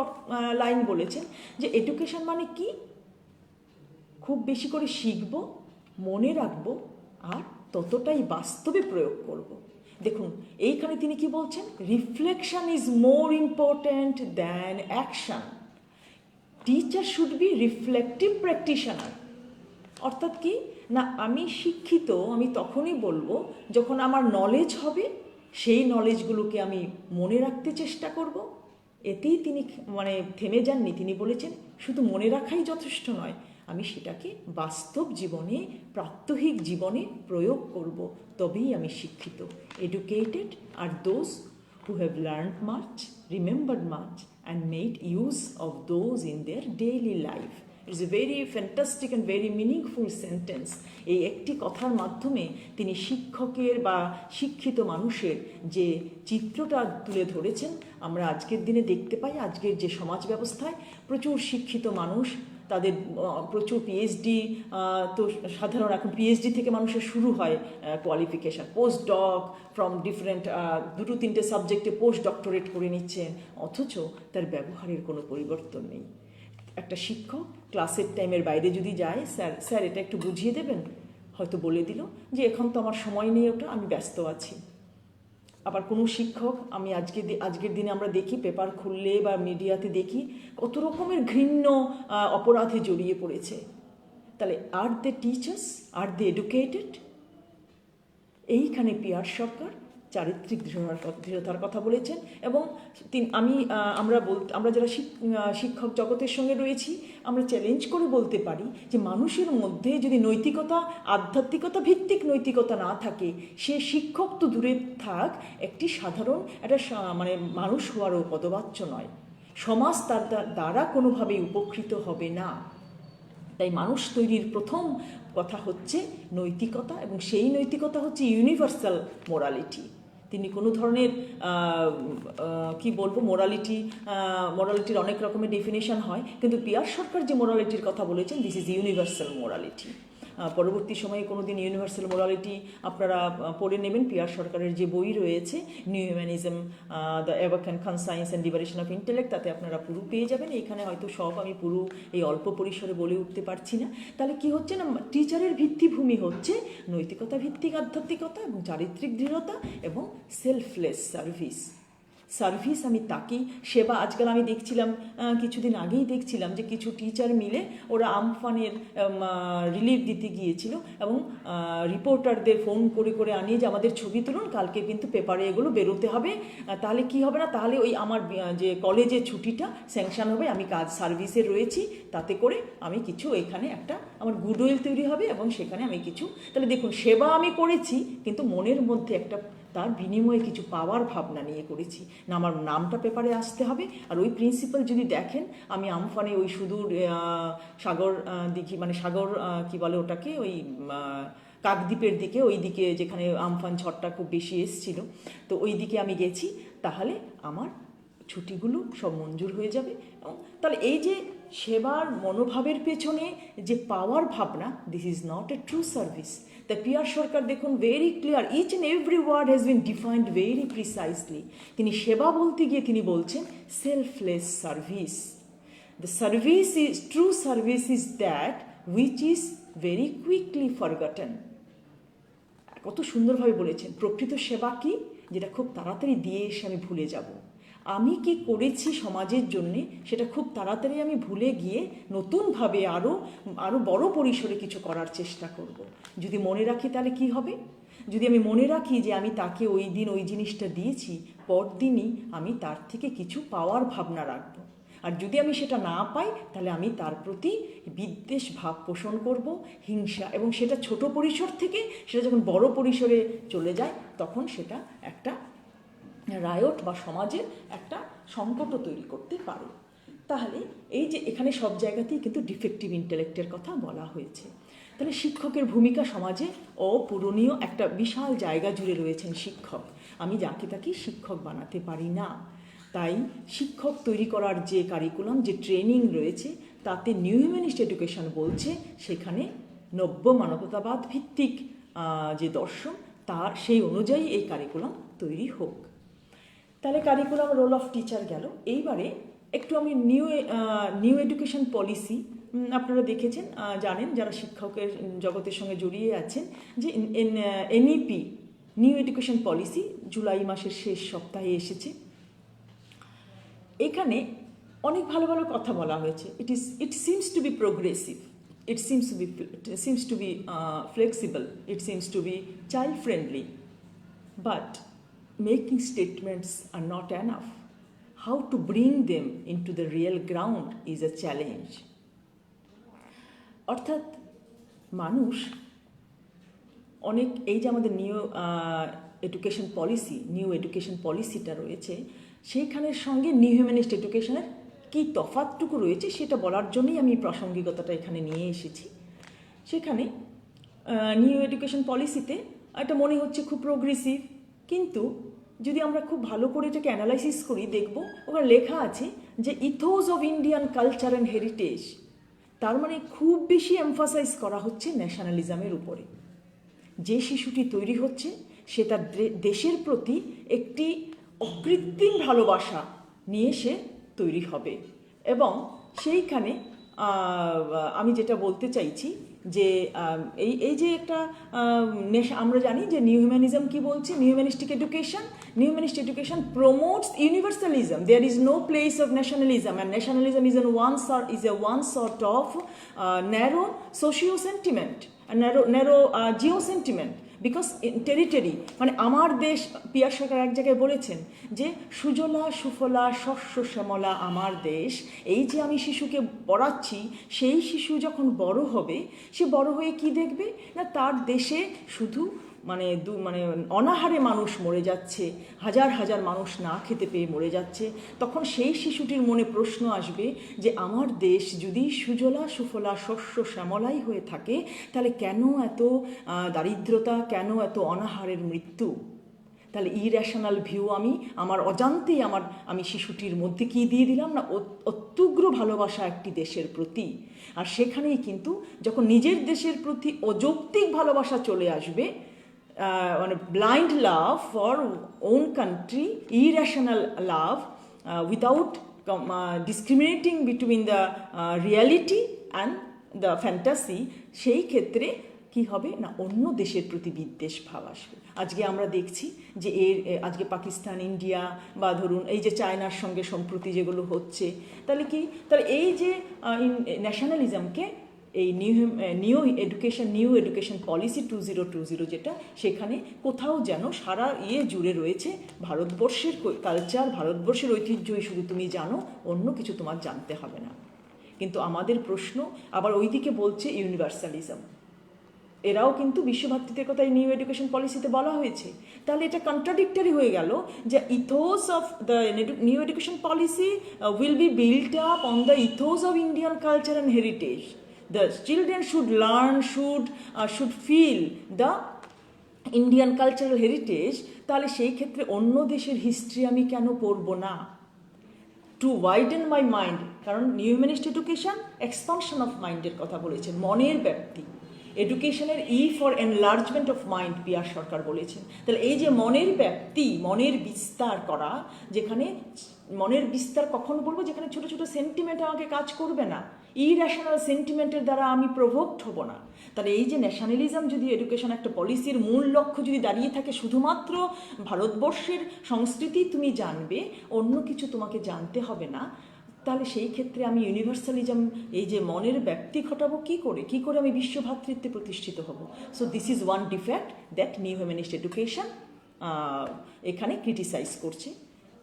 লাইন বলেছেন যে এডুকেশন মানে কি, খুব বেশি করে শিখব, মনে রাখবো, আর ততটাই বাস্তবে প্রয়োগ করব। দেখুন এইখানে তিনি কি বলছেন, reflection is more important than action. Teacher should be reflective practitioner. অর্থাৎ কি না, আমি শিক্ষিত আমি তখনই বলবো যখন আমার নলেজ হবে, সেই নলেজগুলোকে আমি মনে রাখতে চেষ্টা করব। এতেই তিনি থেমে যাননি, তিনি বলেছেন শুধু মনে রাখাই যথেষ্ট নয়, আমি সেটাকে বাস্তব জীবনে, প্রাত্যহিক জীবনে প্রয়োগ করব, তবেই আমি শিক্ষিত। এডুকেটেড আর those who have learned much, remembered much and made use of those in their daily life. It's a very fantastic and very meaningful sentence. এই একটি কথার মাধ্যমে তিনি শিক্ষকের বা শিক্ষিত মানুষের যে চিত্রটা তুলে ধরেছেন, আমরা আজকের দিনে দেখতে পাই। আজকের যে সমাজ ব্যবস্থায় প্রচুর শিক্ষিত মানুষ, তাদের প্রচুর পিএইচডি, তো সাধারণ এখন পিএইচডি থেকে মানুষের শুরু হয় qualification, post doc, from different 2-3টে সাবজেক্টে পোস্ট ডক্টরেট করে নিচ্ছেন, অথচ তার ব্যবহারের কোনো পরিবর্তন নেই। একটা শিক্ষক ক্লাসের টাইমের বাইরে যদি যায়, স্যার এটা একটু বুঝিয়ে দেবেন, হয়তো বলে দিল যে এখন তো আমার সময় নেই, ওটা আমি ব্যস্ত আছি। আবার কোনো শিক্ষক, আমি আজকের দিনে আমরা দেখি, পেপার খুললে বা মিডিয়াতে দেখি কত রকমের ঘৃণ্য অপরাধে জড়িয়ে পড়েছে। তাহলে are the teachers, are the educated? এইখানে পিয়ার সরকার চারিত্রিক দৃঢ়তার কথা বলেছেন, এবং আমরা যারা শিক্ষক জগতের সঙ্গে রয়েছি, আমরা চ্যালেঞ্জ করে বলতে পারি যে মানুষের মধ্যে যদি নৈতিকতা, আধ্যাত্মিকতা ভিত্তিক নৈতিকতা না থাকে, সে শিক্ষক তো দূরে থাক, একটি সাধারণ মানুষ হওয়ারও পদবাচ্য নয়। সমাজ তার দ্বারা কোনোভাবেই উপকৃত হবে না। তাই মানুষ তৈরির প্রথম কথা হচ্ছে নৈতিকতা, এবং সেই নৈতিকতা হচ্ছে ইউনিভার্সাল মোরালিটি। তিনি কোনো ধরনের মোরালিটির অনেক রকমের ডেফিনেশন হয়, কিন্তু পিয়ার সরকার যে মোরালিটির কথা বলেছেন, দিস ইজ ইউনিভার্সাল মোরালিটি। পরবর্তী সময়ে কোনো দিন ইউনিভার্সাল মোরালিটি আপনারা পড়ে নেবেন। পিয়ার সরকারের যে বই রয়েছে, new humanism, the awaken conscience and liberation of intellect, তাতে আপনারা পুরো পেয়ে যাবেন। এখানে হয়তো সব আমি পুরো এই অল্প পরিসরে বলে উঠতে পারছি না। তাহলে কি হচ্ছে না, টিচারের ভিত্তিভূমি হচ্ছে নৈতিকতা ভিত্তিক আধ্যাত্মিকতা এবং চারিত্রিক দৃঢ়তা এবং সেলফলেস সার্ভিস। আমি তাকেই সেবা। আজকাল আমি দেখছিলাম, কিছুদিন আগেই দেখছিলাম যে কিছু টিচার মিলে ওরা আমফানের রিলিফ দিতে গিয়েছিল, এবং রিপোর্টারদের ফোন করে করে আনিয়ে যে আমাদের ছবি তুলুন, কালকে কিন্তু পেপারে এগুলো বেরোতে হবে। তাহলে কি হবে না, তাহলে ওই আমার যে কলেজের ছুটিটা স্যাংশন হবে, আমি কাজ সার্ভিসে রয়েছি, তাতে করে আমি কিছু এখানে একটা আমার গুডউইল তৈরি হবে, এবং সেখানে আমি কিছু, তাহলে দেখুন সেবা আমি করেছি, কিন্তু মনের মধ্যে একটা তার বিনিময়ে কিছু পাওয়ার ভাবনা নিয়ে করেছি। না আমার নামটা পেপারে আসতে হবে, আর ওই প্রিন্সিপাল যদি দেখেন আমি আমফানে ওই সুদূর সাগর দিঘি মানে সাগর কি বলে ওটাকে ওই কাকদ্বীপের দিকে, ওই দিকে যেখানে আমফান ঝড়টা খুব বেশি এসছিল, তো ওই দিকে আমি গেছি, তাহলে আমার ছুটিগুলো সব মঞ্জুর হয়ে যাবে। তাহলে এই যে সেবার মনোভাবের পেছনে যে পাওয়ার ভাবনা, this is not a true service. তা পিয়ার সরকার দেখুন very clear, each and every word has been defined very precisely. তিনি সেবা বলতে গিয়ে তিনি বলছেন selfless service. The service is true service is that which is very quickly forgotten. কত সুন্দরভাবে বলেছেন, প্রকৃত সেবা কি, যেটা খুব তাড়াতাড়ি দিয়ে এসে আমি ভুলে যাব। আমি কি করেছি সমাজের জন্যে সেটা খুব তাড়াতাড়ি আমি ভুলে গিয়ে নতুনভাবে আরও বড় পরিসরে কিছু করার চেষ্টা করব। যদি মনে রাখি তাহলে কি হবে? যদি আমি মনে রাখি যে আমি তাকে ওই দিন ওই জিনিসটা দিয়েছি, পরদিনই আমি তার থেকে কিছু পাওয়ার ভাবনা রাখব। আর যদি আমি সেটা না পাই তাহলে আমি তার প্রতি বিদ্বেষ ভাব পোষণ করব, হিংসা, এবং সেটা ছোট পরিসর থেকে সেটা যখন বড় পরিসরে চলে যায় তখন সেটা একটা রায়ট বা সমাজের একটা সংকটও তৈরি করতে পারে। তাহলে এই যে এখানে সব জায়গাতেই কিন্তু ডিফেক্টিভ ইন্টেলেক্টের কথা বলা হয়েছে। তাহলে শিক্ষকের ভূমিকা সমাজে অপূরণীয়, একটা বিশাল জায়গা জুড়ে রয়েছেন শিক্ষক। আমি যাকে তাকে শিক্ষক বানাতে পারি না। তাই শিক্ষক তৈরি করার যে কারিকুলাম, যে ট্রেনিং রয়েছে, তাতে নিউ হিউম্যানিস্ট এডুকেশন বলছে সেখানে নব্য মানবতাবাদ ভিত্তিক যে দর্শন, তার সেই অনুযায়ী এই কারিকুলাম তৈরি হোক। তাহলে কারিকুলাম, রোল অফ টিচার গেল। এইবারে একটু আমি নিউ এডুকেশন পলিসি, আপনারা দেখেছেন, জানেন যারা শিক্ষকের জগতের সঙ্গে জড়িয়ে আছেন, যে NEP new education policy July মাসের শেষ সপ্তাহে এসেছে। এখানে অনেক ভালো ভালো কথা বলা হয়েছে। It seems to be progressive, it seems to be flexible, it seems to be child friendly, but making statements are not enough. How to bring them into the real ground is a challenge. অর্থাৎ মানুষ অনেক, এই যে আমাদের নিউ এডুকেশন পলিসিটা রয়েছে, সেইখানের সঙ্গে নিউ হিউম্যানিস্ট এডুকেশনের কী তফাৎটুকু রয়েছে সেটা বলার জন্যই আমি প্রাসঙ্গিকতাটা এখানে নিয়ে এসেছি। সেখানে নিউ এডুকেশন পলিসিতে এটা মনে হচ্ছে খুব প্রোগ্রেসিভ, কিন্তু যদি আমরা খুব ভালো করে এটাকে অ্যানালাইসিস করি দেখব ওখানে লেখা আছে যে ethos of Indian culture and heritage. তার মানে খুব বেশি এমফাসাইজ করা হচ্ছে ন্যাশনালিজমের উপরে। যে শিশুটি তৈরি হচ্ছে সে তার দেশের প্রতি একটি অকৃত্রিম ভালোবাসা নিয়ে সে তৈরি হবে, এবং সেইখানে আমি যেটা বলতে চাইছি যে এই যে একটা আমরা জানি যে নিউ হিউম্যানিজম কি বলছে, new humanist education promotes universalism. There is no place of nationalism, and nationalism is one sort of narrow socio sentiment, narrow geo sentiment, because territory, মানে আমার দেশ। পিয়ার সরকার এক জায়গায় বলেছেন যে সুজলা সুফলা শস্য শ্যামলা আমার দেশ। এই যে আমি শিশুকে পড়াচ্ছি, সেই শিশু যখন বড় হবে, সে বড় হয়ে কি দেখবে না, তার দেশে শুধু মানে অনাহারে মানুষ মরে যাচ্ছে, হাজার হাজার মানুষ না খেতে পেয়ে মরে যাচ্ছে। তখন সেই শিশুটির মনে প্রশ্ন আসবে যে আমার দেশ যদি সুজলা সুফলা শস্য শ্যামলাই হয়ে থাকে, তাহলে কেন এত দারিদ্রতা, কেন এত অনাহারের মৃত্যু? তাহলে ইরেশনাল ভিউ আমার অজান্তেই আমি শিশুটির মধ্যে কি দিয়ে দিলাম না, অত্যুগ্র ভালোবাসা একটি দেশের প্রতি। আর সেখানেই কিন্তু যখন নিজের দেশের প্রতি অযৌক্তিক ভালোবাসা চলে আসবে, মানে blind love for own country, irrational love without discriminating between the reality and the fantasy, সেই ক্ষেত্রে কি হবে না, অন্য দেশের প্রতি বিদ্বেষ ভাব আসবে। আজকে আমরা দেখছি যে আজকে পাকিস্তান, ইন্ডিয়া, বা ধরুন এই যে চায়নার সঙ্গে সম্প্রতি যেগুলো হচ্ছে, তাহলে এই যে ন্যাশনালিজমকে এই নিউ এডুকেশন পলিসি 2020 যেটা, সেখানে কোথাও যেন সারা জুড়ে রয়েছে ভারতবর্ষের কালচার, ভারতবর্ষের ঐতিহ্যই শুধু তুমি জানো, অন্য কিছু তোমার জানতে হবে না। কিন্তু আমাদের প্রশ্ন আবার ওইদিকে বলছে ইউনিভার্সালিজম। এরাও কিন্তু বিশ্বভারতীদের কথা নিউ এডুকেশন পলিসিতে বলা হয়েছে। তাহলে এটা কন্ট্রাডিক্টরি হয়ে গেল যে ethos of the new education policy will be built up on the ethos of Indian culture and heritage. The children should learn, should feel the Indian cultural heritage. তাহলে সেই ক্ষেত্রে অন্য দেশের হিস্ট্রি আমি কেন পড়বো না? টু ওয়াইডেন মাই মাইন্ড, কারণ new humanist education expansion of মাইন্ডের কথা বলেছেন, মনের ব্যাপ্তি। এডুকেশনের for enlargement of mind P R Sarkar বলেছেন। তাহলে এই যে মনের ব্যাপ্তি, মনের বিস্তার করা, যেখানে মনের বিস্তার কখন বলবো, যেখানে ছোট ছোট সেন্টিমেন্ট আমাকে কাজ করবে না, ইরেশনাল সেন্টিমেন্টের দ্বারা আমি প্রভোক্ট হব না। তাহলে এই যে ন্যাশনালিজম যদি এডুকেশন একটা পলিসির মূল লক্ষ্য যদি দাঁড়িয়ে থাকে শুধুমাত্র ভারতবর্ষের সংস্কৃতি তুমি জানবে, অন্য কিছু তোমাকে জানতে হবে না, তাহলে সেই ক্ষেত্রে আমি ইউনিভার্সালিজম, এই যে মনের ব্যাপ্তি ঘটাবো কী করে আমি বিশ্বভ্রাতৃত্বে প্রতিষ্ঠিত হব। So this is one defect that new humanist education এখানে ক্রিটিসাইজ করছে।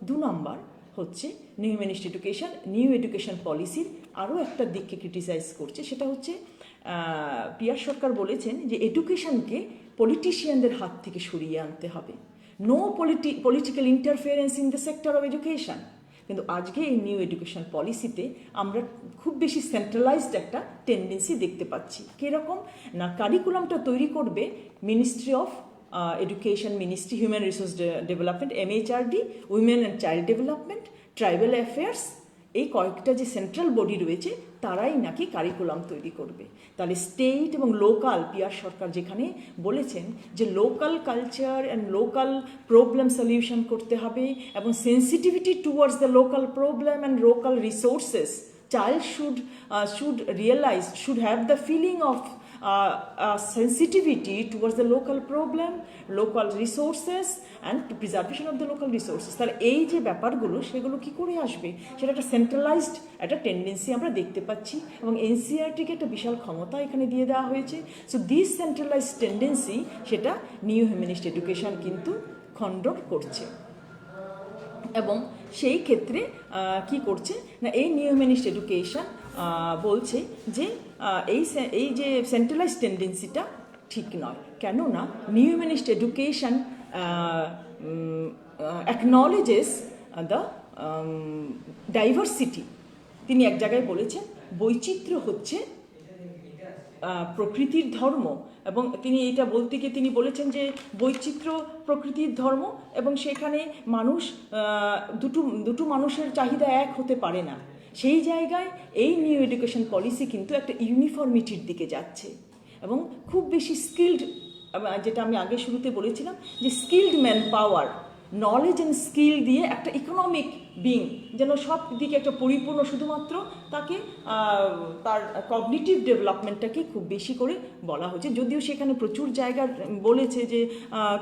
2 নম্বর হচ্ছে new humanist education new education পলিসির আরও একটা দিককে ক্রিটিসাইজ করছে। সেটা হচ্ছে পিয়ার সরকার বলেছেন যে এডুকেশনকে পলিটিশিয়ানদের হাত থেকে সরিয়ে আনতে হবে, no political interference in the sector of education. কিন্তু আজকে এই নিউ এডুকেশন পলিসিতে আমরা খুব বেশি সেন্ট্রালাইজড একটা টেন্ডেন্সি দেখতে পাচ্ছি। কীরকম না, কারিকুলামটা তৈরি করবে ministry of education, ministry human resource development, MHRD, women and child development, tribal affairs, এই কয়েকটা যে সেন্ট্রাল বডি রয়েছে তারাই নাকি কারিকুলাম তৈরি করবে। তাহলে স্টেট এবং লোকাল, পিয়ার সরকার যেখানে বলেছেন যে local culture and local problem solution করতে হবে এবং sensitivity towards the local problem and local resources, child should realize, should have the feeling of sensitivity towards the local problem, local resources and preservation of the local resources. তাহলে এই যে ব্যাপারগুলো সেগুলো কি করে আসবে, সেটা একটা সেন্ট্রালাইজড একটা টেন্ডেন্সি আমরা দেখতে পাচ্ছি এবং এনসিইআরটিকে একটা বিশাল ক্ষমতা এখানে দিয়ে দেওয়া হয়েছে। সো দিস সেন্ট্রালাইজড টেন্ডেন্সি সেটা নিউ হিউম্যানিস্ট এডুকেশন কিন্তু খণ্ডন করছে। এবং সেই ক্ষেত্রে কি করছে না, এই নিউ হিউম্যানিস্ট এডুকেশন বলছে যে এই যে সেন্ট্রালাইজ টেন্ডেন্সিটা ঠিক নয়। কেননা new humanist education acknowledges the diversity. তিনি এক জায়গায় বলেছেন বৈচিত্র্য হচ্ছে প্রকৃতির ধর্ম, এবং তিনি এটা বলতে গিয়ে তিনি বলেছেন যে বৈচিত্র্য প্রকৃতির ধর্ম এবং সেখানে মানুষ দুটো মানুষের চাহিদা এক হতে পারে না। সেই জায়গায় এই নিউ এডুকেশন পলিসি কিন্তু একটা ইউনিফর্মিটির দিকে যাচ্ছে এবং খুব বেশি স্কিল্ড, যেটা আমি আগে শুরুতে বলেছিলাম যে skilled man power, knowledge and skill দিয়ে একটা ইকোনমিক বিং যেন সব দিকে একটা পরিপূর্ণ, শুধুমাত্র তাকে তার কগনিটিভ ডেভেলপমেন্টটাকে খুব বেশি করে বলা হয়েছে। যদিও সেখানে প্রচুর জায়গা বলেছে যে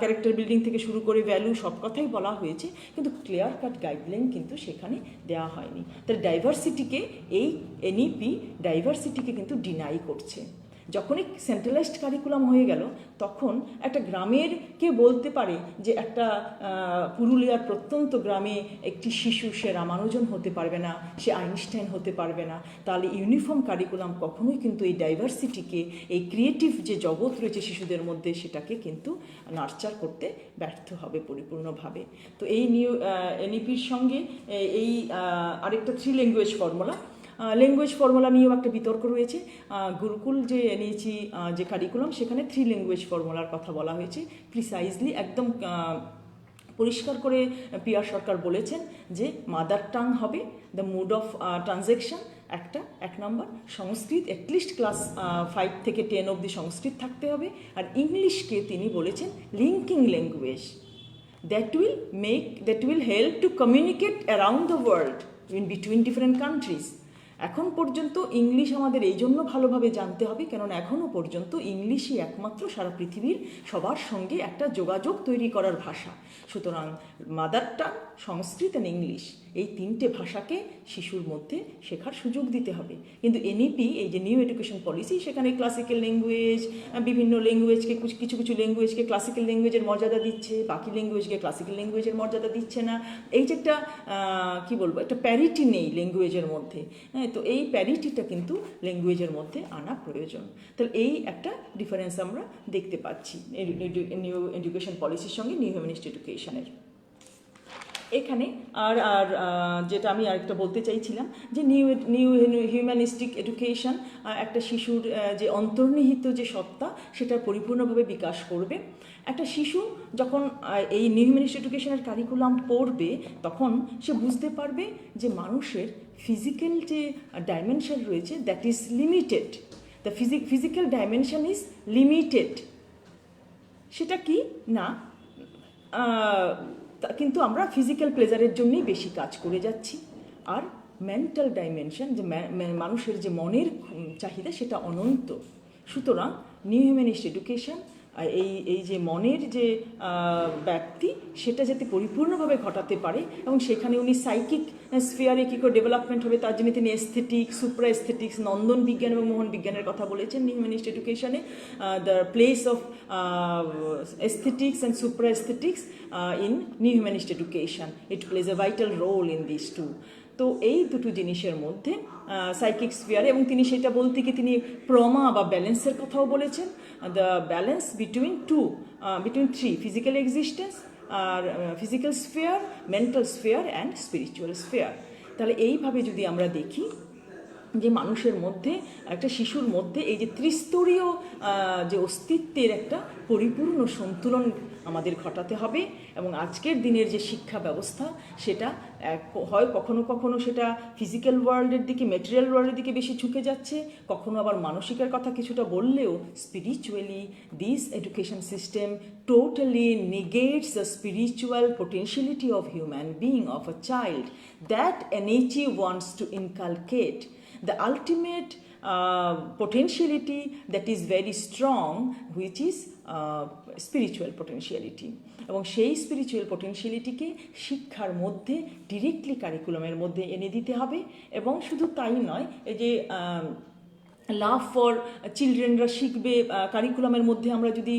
ক্যারেক্টার বিল্ডিং থেকে শুরু করে ভ্যালু সব কথাই বলা হয়েছে, কিন্তু ক্লিয়ার কাট গাইডলাইন কিন্তু সেখানে দেওয়া হয়নি। তাই ডাইভার্সিটিকে, এই এনইপি ডাইভার্সিটিকে কিন্তু ডিনাই করছে। যখনই সেন্ট্রালাইজড কারিকুলাম হয়ে গেল তখন একটা গ্রামের কে বলতে পারে যে একটা পুরুলিয়ার প্রত্যন্ত গ্রামে একটি শিশু সে রামানুজন হতে পারবে না, সে আইনস্টাইন হতে পারবে না। তাহলে ইউনিফর্ম কারিকুলাম কখনোই কিন্তু এই ডাইভার্সিটিকে, এই ক্রিয়েটিভ যে জগৎ রয়েছে শিশুদের মধ্যে সেটাকে কিন্তু নার্চার করতে ব্যর্থ হবে পরিপূর্ণভাবে। তো এই নিউ এনইপির সঙ্গে এই আরেকটা 3 ল্যাঙ্গুয়েজ ফর্মুলা, ল্যাঙ্গুয়েজ ফর্মুলা নিয়েও একটা বিতর্ক রয়েছে। গুরুকুল যে নিয়েছি যে কারিকুলাম সেখানে 3 ল্যাঙ্গুয়েজ ফর্মুলার কথা বলা হয়েছে প্রিসাইজলি, একদম পরিষ্কার করে পিয়ার সরকার বলেছেন যে মাদার টাং হবে দ্য মোড অফ ট্রানজ্যাকশন, এক নম্বর সংস্কৃত, অ্যাটলিস্ট ক্লাস 5 থেকে 10 অবধি সংস্কৃত থাকতে হবে, আর ইংলিশকে তিনি বলেছেন linking language that will help to communicate around the world in between different countries. এখন পর্যন্ত ইংলিশ আমাদের এই জন্য ভালোভাবে জানতে হবে কেননা এখনও পর্যন্ত ইংলিশই একমাত্র সারা পৃথিবীর সবার সঙ্গে একটা যোগাযোগ তৈরি করার ভাষা। সুতরাং mother tongue Sanskrit and English, এই 3টে ভাষাকে শিশুর মধ্যে শেখার সুযোগ দিতে হবে। কিন্তু এনইপি এই যে নিউ এডুকেশন পলিসি, সেখানে ক্লাসিক্যাল ল্যাঙ্গুয়েজ, বিভিন্ন ল্যাঙ্গুয়েজকে কিছু কিছু ল্যাঙ্গুয়েজকে ক্লাসিক্যাল ল্যাঙ্গুয়েজের মর্যাদা দিচ্ছে, বাকি ল্যাঙ্গুয়েজকে ক্লাসিক্যাল ল্যাঙ্গুয়েজের মর্যাদা দিচ্ছে না। এই যে একটা কী বলবো, একটা প্যারিটি নেই ল্যাঙ্গুয়েজের মধ্যে। হ্যাঁ, তো এই প্যারিটিটা কিন্তু ল্যাঙ্গুয়েজের মধ্যে আনা প্রয়োজন। তাহলে এই একটা ডিফারেন্স আমরা দেখতে পাচ্ছি নিউ এডুকেশন পলিসির সঙ্গে নিউ হিউম্যানিস্ট এডুকেশনের। এখানে আর আর যেটা আমি আরেকটা বলতে চাইছিলাম যে নিউ হিউম্যানিস্টিক এডুকেশন একটা শিশুর যে অন্তর্নিহিত যে সত্তা সেটা পরিপূর্ণভাবে বিকাশ করবে। একটা শিশু যখন এই নিউ হিউম্যানিস্ট এডুকেশনের কারিকুলাম পড়বে তখন সে বুঝতে পারবে যে মানুষের ফিজিক্যাল যে ডাইমেনশন রয়েছে that is limited, the physical dimension is limited. সেটা কি না, কিন্তু আমরা ফিজিক্যাল প্লেজারের জন্যই বেশি কাজ করে যাচ্ছি। আর মেন্টাল ডাইমেনশন, যে মানুষের যে মনের চাহিদা সেটা অনন্ত। সুতরাং নিউ হিউম্যানিস্ট এডুকেশন এই যে মনের যে ব্যক্তি সেটা যাতে পরিপূর্ণভাবে ঘটাতে পারে, এবং সেখানে উনি সাইকিক স্ফিয়ারে কী করে ডেভেলপমেন্ট হবে তার জন্য তিনি এস্থেটিক্স, সুপ্রা এস্থেটিক্স, নন্দন বিজ্ঞান এবং মোহন বিজ্ঞানের কথা বলেছেন নিউ হিউম্যানিস্ট এডুকেশনে। The place of aesthetics and supra aesthetics in new humanist education, it plays a vital role in these two. তো এই দুটো জিনিসের মধ্যে সাইকিক স্ফিয়ারে, এবং তিনি সেটা বলতে গিয়ে তিনি প্রমা বা ব্যালেন্সের কথাও বলেছেন, the balance between three, physical existence আর physical sphere, mental sphere and spiritual sphere. তাহলে এইভাবে যদি আমরা দেখি যে মানুষের মধ্যে, একটা শিশুর মধ্যে এই যে ত্রিস্তরীয় যে অস্তিত্বের একটা পরিপূর্ণ সন্তুলন আমাদের ঘটাতে হবে। এবং আজকের দিনের যে শিক্ষা ব্যবস্থা সেটা হয় কখনো কখনো সেটা ফিজিক্যাল ওয়ার্ল্ডের দিকে, মেটেরিয়াল ওয়ার্ল্ডের দিকে বেশি ঝুঁকে যাচ্ছে, কখনো আবার মানসিকের কথা কিছুটা বললেও spiritually this education system totally negates the spiritual potentiality of human being, of a child that NHE wants to inculcate. The ultimate potentiality that is very strong, which is spiritual potentiality. এবং সেই স্পিরিচুয়াল পোটেনশিয়ালিটিকে শিক্ষার মধ্যে ডিরেক্টলি কারিকুলামের মধ্যে এনে দিতে হবে। এবং শুধু তাই নয়, এই যে লাভ ফর চিলড্রেনরা শিখবে কারিকুলামের মধ্যে আমরা যদি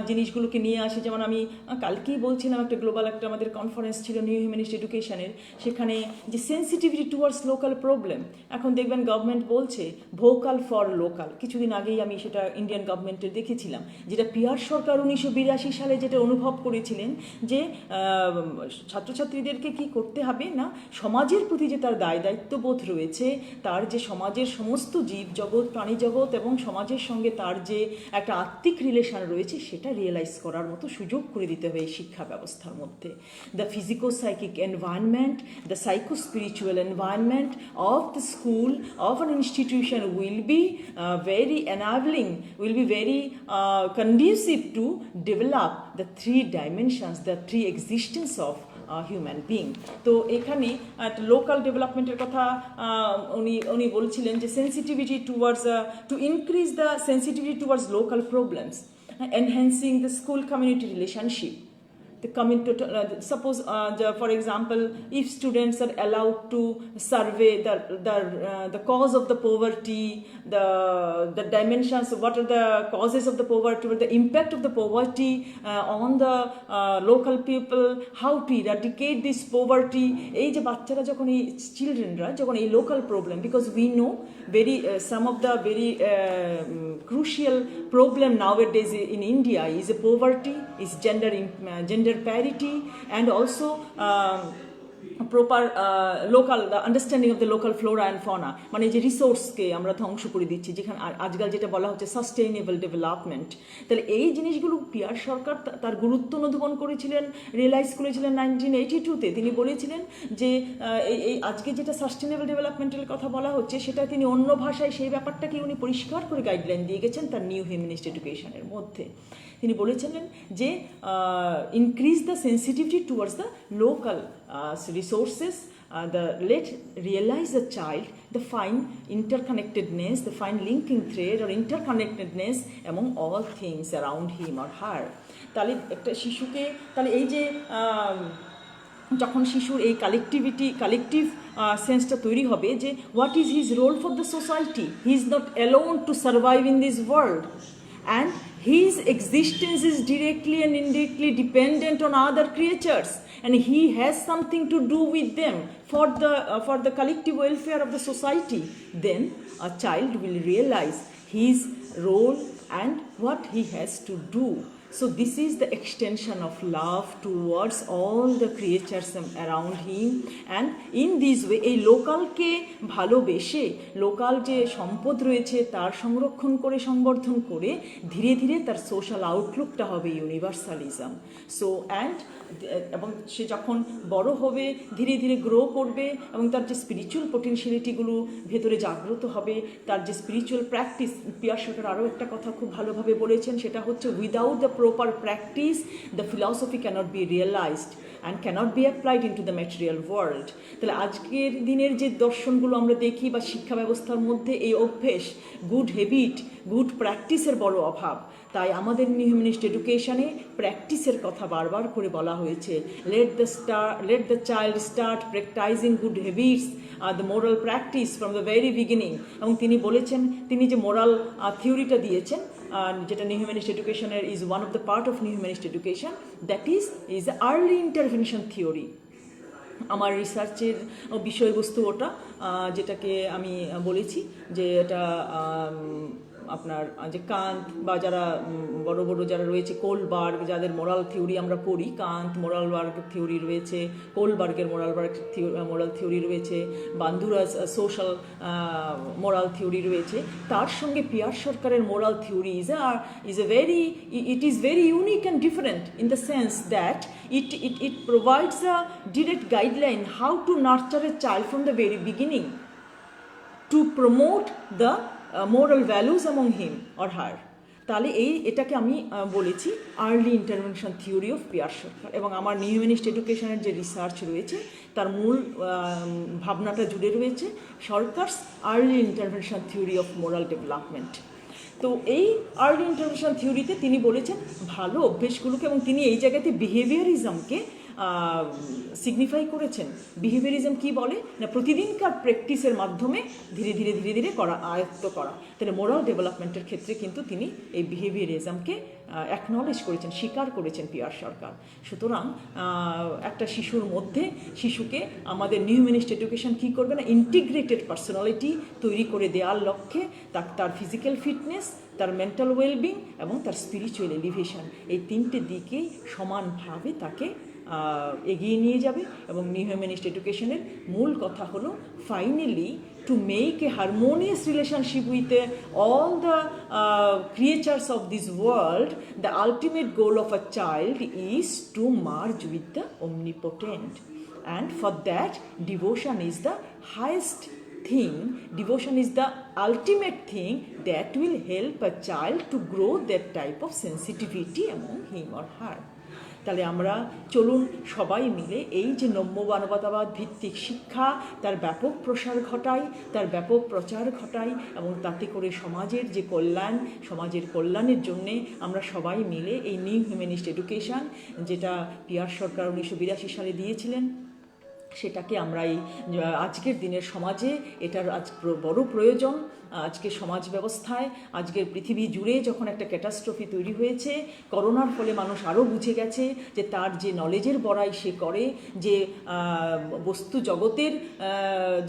জিনিসগুলোকে নিয়ে আসি। যেমন আমি কালকেই বলছিলাম, একটা গ্লোবাল একটা আমাদের কনফারেন্স ছিল নিউ হিউম্যানিস্ট এডুকেশনের, সেখানে যে সেন্সিটিভিটি টুয়ার্ডস লোকাল প্রবলেম, এখন দেখবেন গভর্নমেন্ট বলছে ভোকাল ফর লোকাল। কিছুদিন আগেই আমি সেটা ইন্ডিয়ান গভর্নমেন্টের দেখেছিলাম, যেটা পিয়ার সরকার 1982 সালে যেটা অনুভব করেছিলেন যে ছাত্রছাত্রীদেরকে কি করতে হবে না, সমাজের প্রতি যে তার দায়িত্ববোধ রয়েছে, তার যে সমাজের সমস্ত জীব জগৎ, প্রাণী জগৎ এবং সমাজের সঙ্গে তার যে একটা আত্মিক রিলেশন রয়েছে সেটা রিয়েলাইজ করার মতো সুযোগ করে দিতে হবে এই শিক্ষা ব্যবস্থার মধ্যে। The physico psychic environment, the psycho spiritual environment of the school, of an institution will be very enabling, will be very conducive to develop the three dimensions, the three existence of human being. তো এখানে লোকাল ডেভেলপমেন্টের কথা উনি বলছিলেন যে sensitivity towards to increase the sensitivity towards local problems, enhancing the school community relationship. Suppose, for example, if students are allowed to survey the cause of the poverty, the dimensions, what are the causes of the poverty, what the impact of the poverty on the local people, how to eradicate this poverty. এই যে বাচ্চারা যখন এই চিলড্রেনরা যখন এই local problem, because we know some of the very crucial problem nowadays in India is poverty, is gender parity, and also proper local, the understanding of the local flora and fauna, মানে যে রিসোর্সকে আমরা ধ্বংস করে দিচ্ছি, যেখানে আজকাল যেটা বলা হচ্ছে সাস্টেইনেবল ডেভেলপমেন্ট। তাহলে এই জিনিসগুলো পিয়ার সরকার তার গুরুত্ব অনুধাবন করেছিলেন, রিয়েলাইজ করেছিলেন 1982-তে। তিনি বলেছিলেন যে এই আজকে যেটা সাস্টেইনেবল ডেভেলপমেন্টের কথা বলা হচ্ছে সেটা তিনি অন্য ভাষায় সেই ব্যাপারটাকে উনি পরিষ্কার করে গাইডলাইন দিয়ে গেছেন তার নিউ হিউম্যানিস্ট এডুকেশনের মধ্যে। তিনি বলেছিলেন যে increase the sensitivity towards the local resources, let realize the child the fine interconnectedness, the fine linking thread or interconnectedness among all things around him or her. তাহলে একটা শিশুকে, তাহলে এই যে যখন শিশুর এই কালেকটিভ সেন্সটা তৈরি হবে যে what is his role for the society, he is not alone to survive in this world, and his existence is directly and indirectly dependent on other creatures, and he has something to do with them for the collective welfare of the society. Then a child will realize his role and what he has to do. So this is the extension of love towards all the creatures around him, and in this way এই লোকালকে ভালোবেসে লোকাল যে সম্পদ রয়েছে তার সংরক্ষণ করে সংবর্ধন করে ধীরে ধীরে তার সোশ্যাল আউটলুকটা হবে ইউনিভার্সালিজম। সো অ্যান্ড এবং সে যখন বড় হবে ধীরে ধীরে গ্রো করবে এবং তার যে স্পিরিচুয়াল পোটেনশিয়ালিটিগুলো ভেতরে জাগ্রত হবে, তার যে স্পিরিচুয়াল প্র্যাকটিস, পিয়ার সরকার আরও একটা কথা খুব ভালোভাবে বলেছেন, সেটা হচ্ছে without the proper practice the philosophy cannot be realised and cannot be applied in to the material world. তাহলে আজকের দিনের যে দর্শনগুলো আমরা দেখি বা শিক্ষা ব্যবস্থার মধ্যে এই অভ্যেস, গুড হ্যাবিট, গুড প্র্যাকটিসের বড় অভাব। তাই আমাদের হিউম্যানিস্ট এডুকেশনে প্র্যাকটিসের কথা বারবার করে বলা হয়েছে। Let the child start practising good habits, the moral practice from the very beginning. এবং তিনি বলেছেন, তিনি যে মোরাল থিওরিটা দিয়েছেন, যেটা নিউ হিউম্যানিস্ট এডুকেশনের is one of the part of new humanist education, that is early intervention theory. আমার রিসার্চের বিষয়বস্তু ওটা, যেটাকে আমি বলেছি যে এটা আপনার যে কান্ত বা যারা বড় বড় যারা রয়েছে, কোলবার্গ, যাদের মোরাল থিওরি আমরা পড়ি, কান্ত মোরাল বার্গ থিওরি রয়েছে, কোলবার্গের মোরাল থিওরি রয়েছে, বান্দুরাজ সোশ্যাল মোরাল থিওরি রয়েছে, তার সঙ্গে পিয়ার সরকারের moral theory it is very unique and different in the sense that it provides a direct guideline how to nurture a child from the very beginning to promote the moral values among him or her. তাহলে এটাকে আমি বলেছি early intervention theory of P R Sarkar. এবং আমার নিউ হিউম্যানিস্ট এডুকেশনের যে রিসার্চ রয়েছে তার মূল ভাবনাটা জুড়ে রয়েছে Sarkar's early intervention theory of moral development. তো এই আর্লি ইন্টারভেনশন থিওরিতে তিনি বলেছেন ভালো অভ্যেসগুলোকে, এবং তিনি এই জায়গাতে বিহেভিয়ারিজমকে সিগনিফাই করেছেন। বিহেভিয়ারিজম কি বলে না, প্রতিদিনকার প্র্যাকটিসের মাধ্যমে ধীরে ধীরে ধীরে ধীরে করা, আয়ত্ত করা। তাহলে মোরাল ডেভেলপমেন্টের ক্ষেত্রে কিন্তু তিনি এই বিহেভিয়ারিজমকে অ্যাকনলেজ করেছেন, স্বীকার করেছেন পিয়ার সরকার। সুতরাং একটা শিশুর মধ্যে শিশুকে আমাদের নিউ হিউম্যানিস্ট এডুকেশন কী করবে না, ইন্টিগ্রেটেড পার্সোনালিটি তৈরি করে দেওয়ার লক্ষ্যে তার ফিজিক্যাল ফিটনেস, তার মেন্টাল ওয়েলবিং এবং তার স্পিরিচুয়াল এলিভেশন, এই তিনটে দিকেই সমানভাবে তাকে এগিয়ে নিয়ে যাবে। এবং নিউ হিউম্যানিস্ট এডুকেশনের মূল কথা হলো finally to make a harmonious relationship with all the creatures of this world. The ultimate goal of a child is to merge with the omnipotent, and for that devotion is the highest thing. Devotion is the ultimate thing that will help a child to grow that type of sensitivity among him or her. তাহলে আমরা চলুন সবাই মিলে এই যে নব্য মানবতাবাদ ভিত্তিক শিক্ষা তার ব্যাপক প্রসার ঘটাই, তার ব্যাপক প্রচার ঘটাই, এবং তাতে করে সমাজের যে কল্যাণ, সমাজের কল্যাণের জন্যে আমরা সবাই মিলে এই নিউ হিউম্যানিস্ট এডুকেশন, যেটা পিয়ার সরকার 1982 সালে দিয়েছিলেন, সেটাকে আমরা এই আজকের দিনের সমাজে এটার আজ বড় প্রয়োজন। আজকে সমাজ ব্যবস্থায়, আজকের পৃথিবী জুড়ে যখন একটা ক্যাটাস্ট্রফি তৈরি হয়েছে, করোনার ফলে মানুষ আরও বুঝে গেছে যে তার যে নলেজের বড়াই সে করে, যে বস্তু জগতের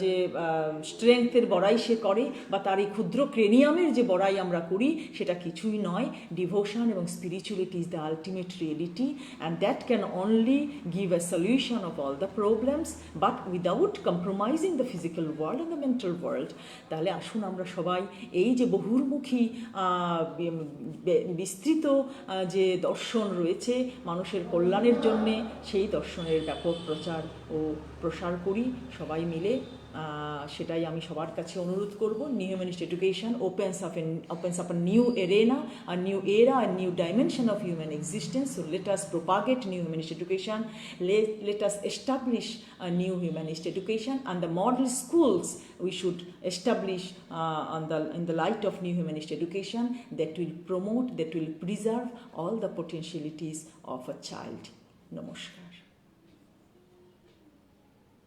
যে স্ট্রেংথের বড়াই সে করে, বা তার এই ক্ষুদ্র ক্রেনিয়ামের যে বড়াই আমরা করি, সেটা কিছুই নয়। ডিভোশন এবং spirituality is the ultimate reality, and that can only give a solution of all the problems, but without compromising the physical world and the mental world. তাহলে আসুন আমরা সবাই এই যে বহুর্মুখী বিস্তৃত যে দর্শন রয়েছে মানুষের কল্যাণের জন্যে, সেই দর্শনের ব্যাপক প্রচার ও প্রসার করি সবাই মিলে। সেটাই আমি সবার কাছে অনুরোধ করব। New humanist education opens up a new arena, a new era, a new dimension of human existence. So let us propagate new humanist education. Let us establish a new humanist education, and the model schools we should establish in the light of new humanist education that will promote, that will preserve all the potentialities of a child. Namaskar.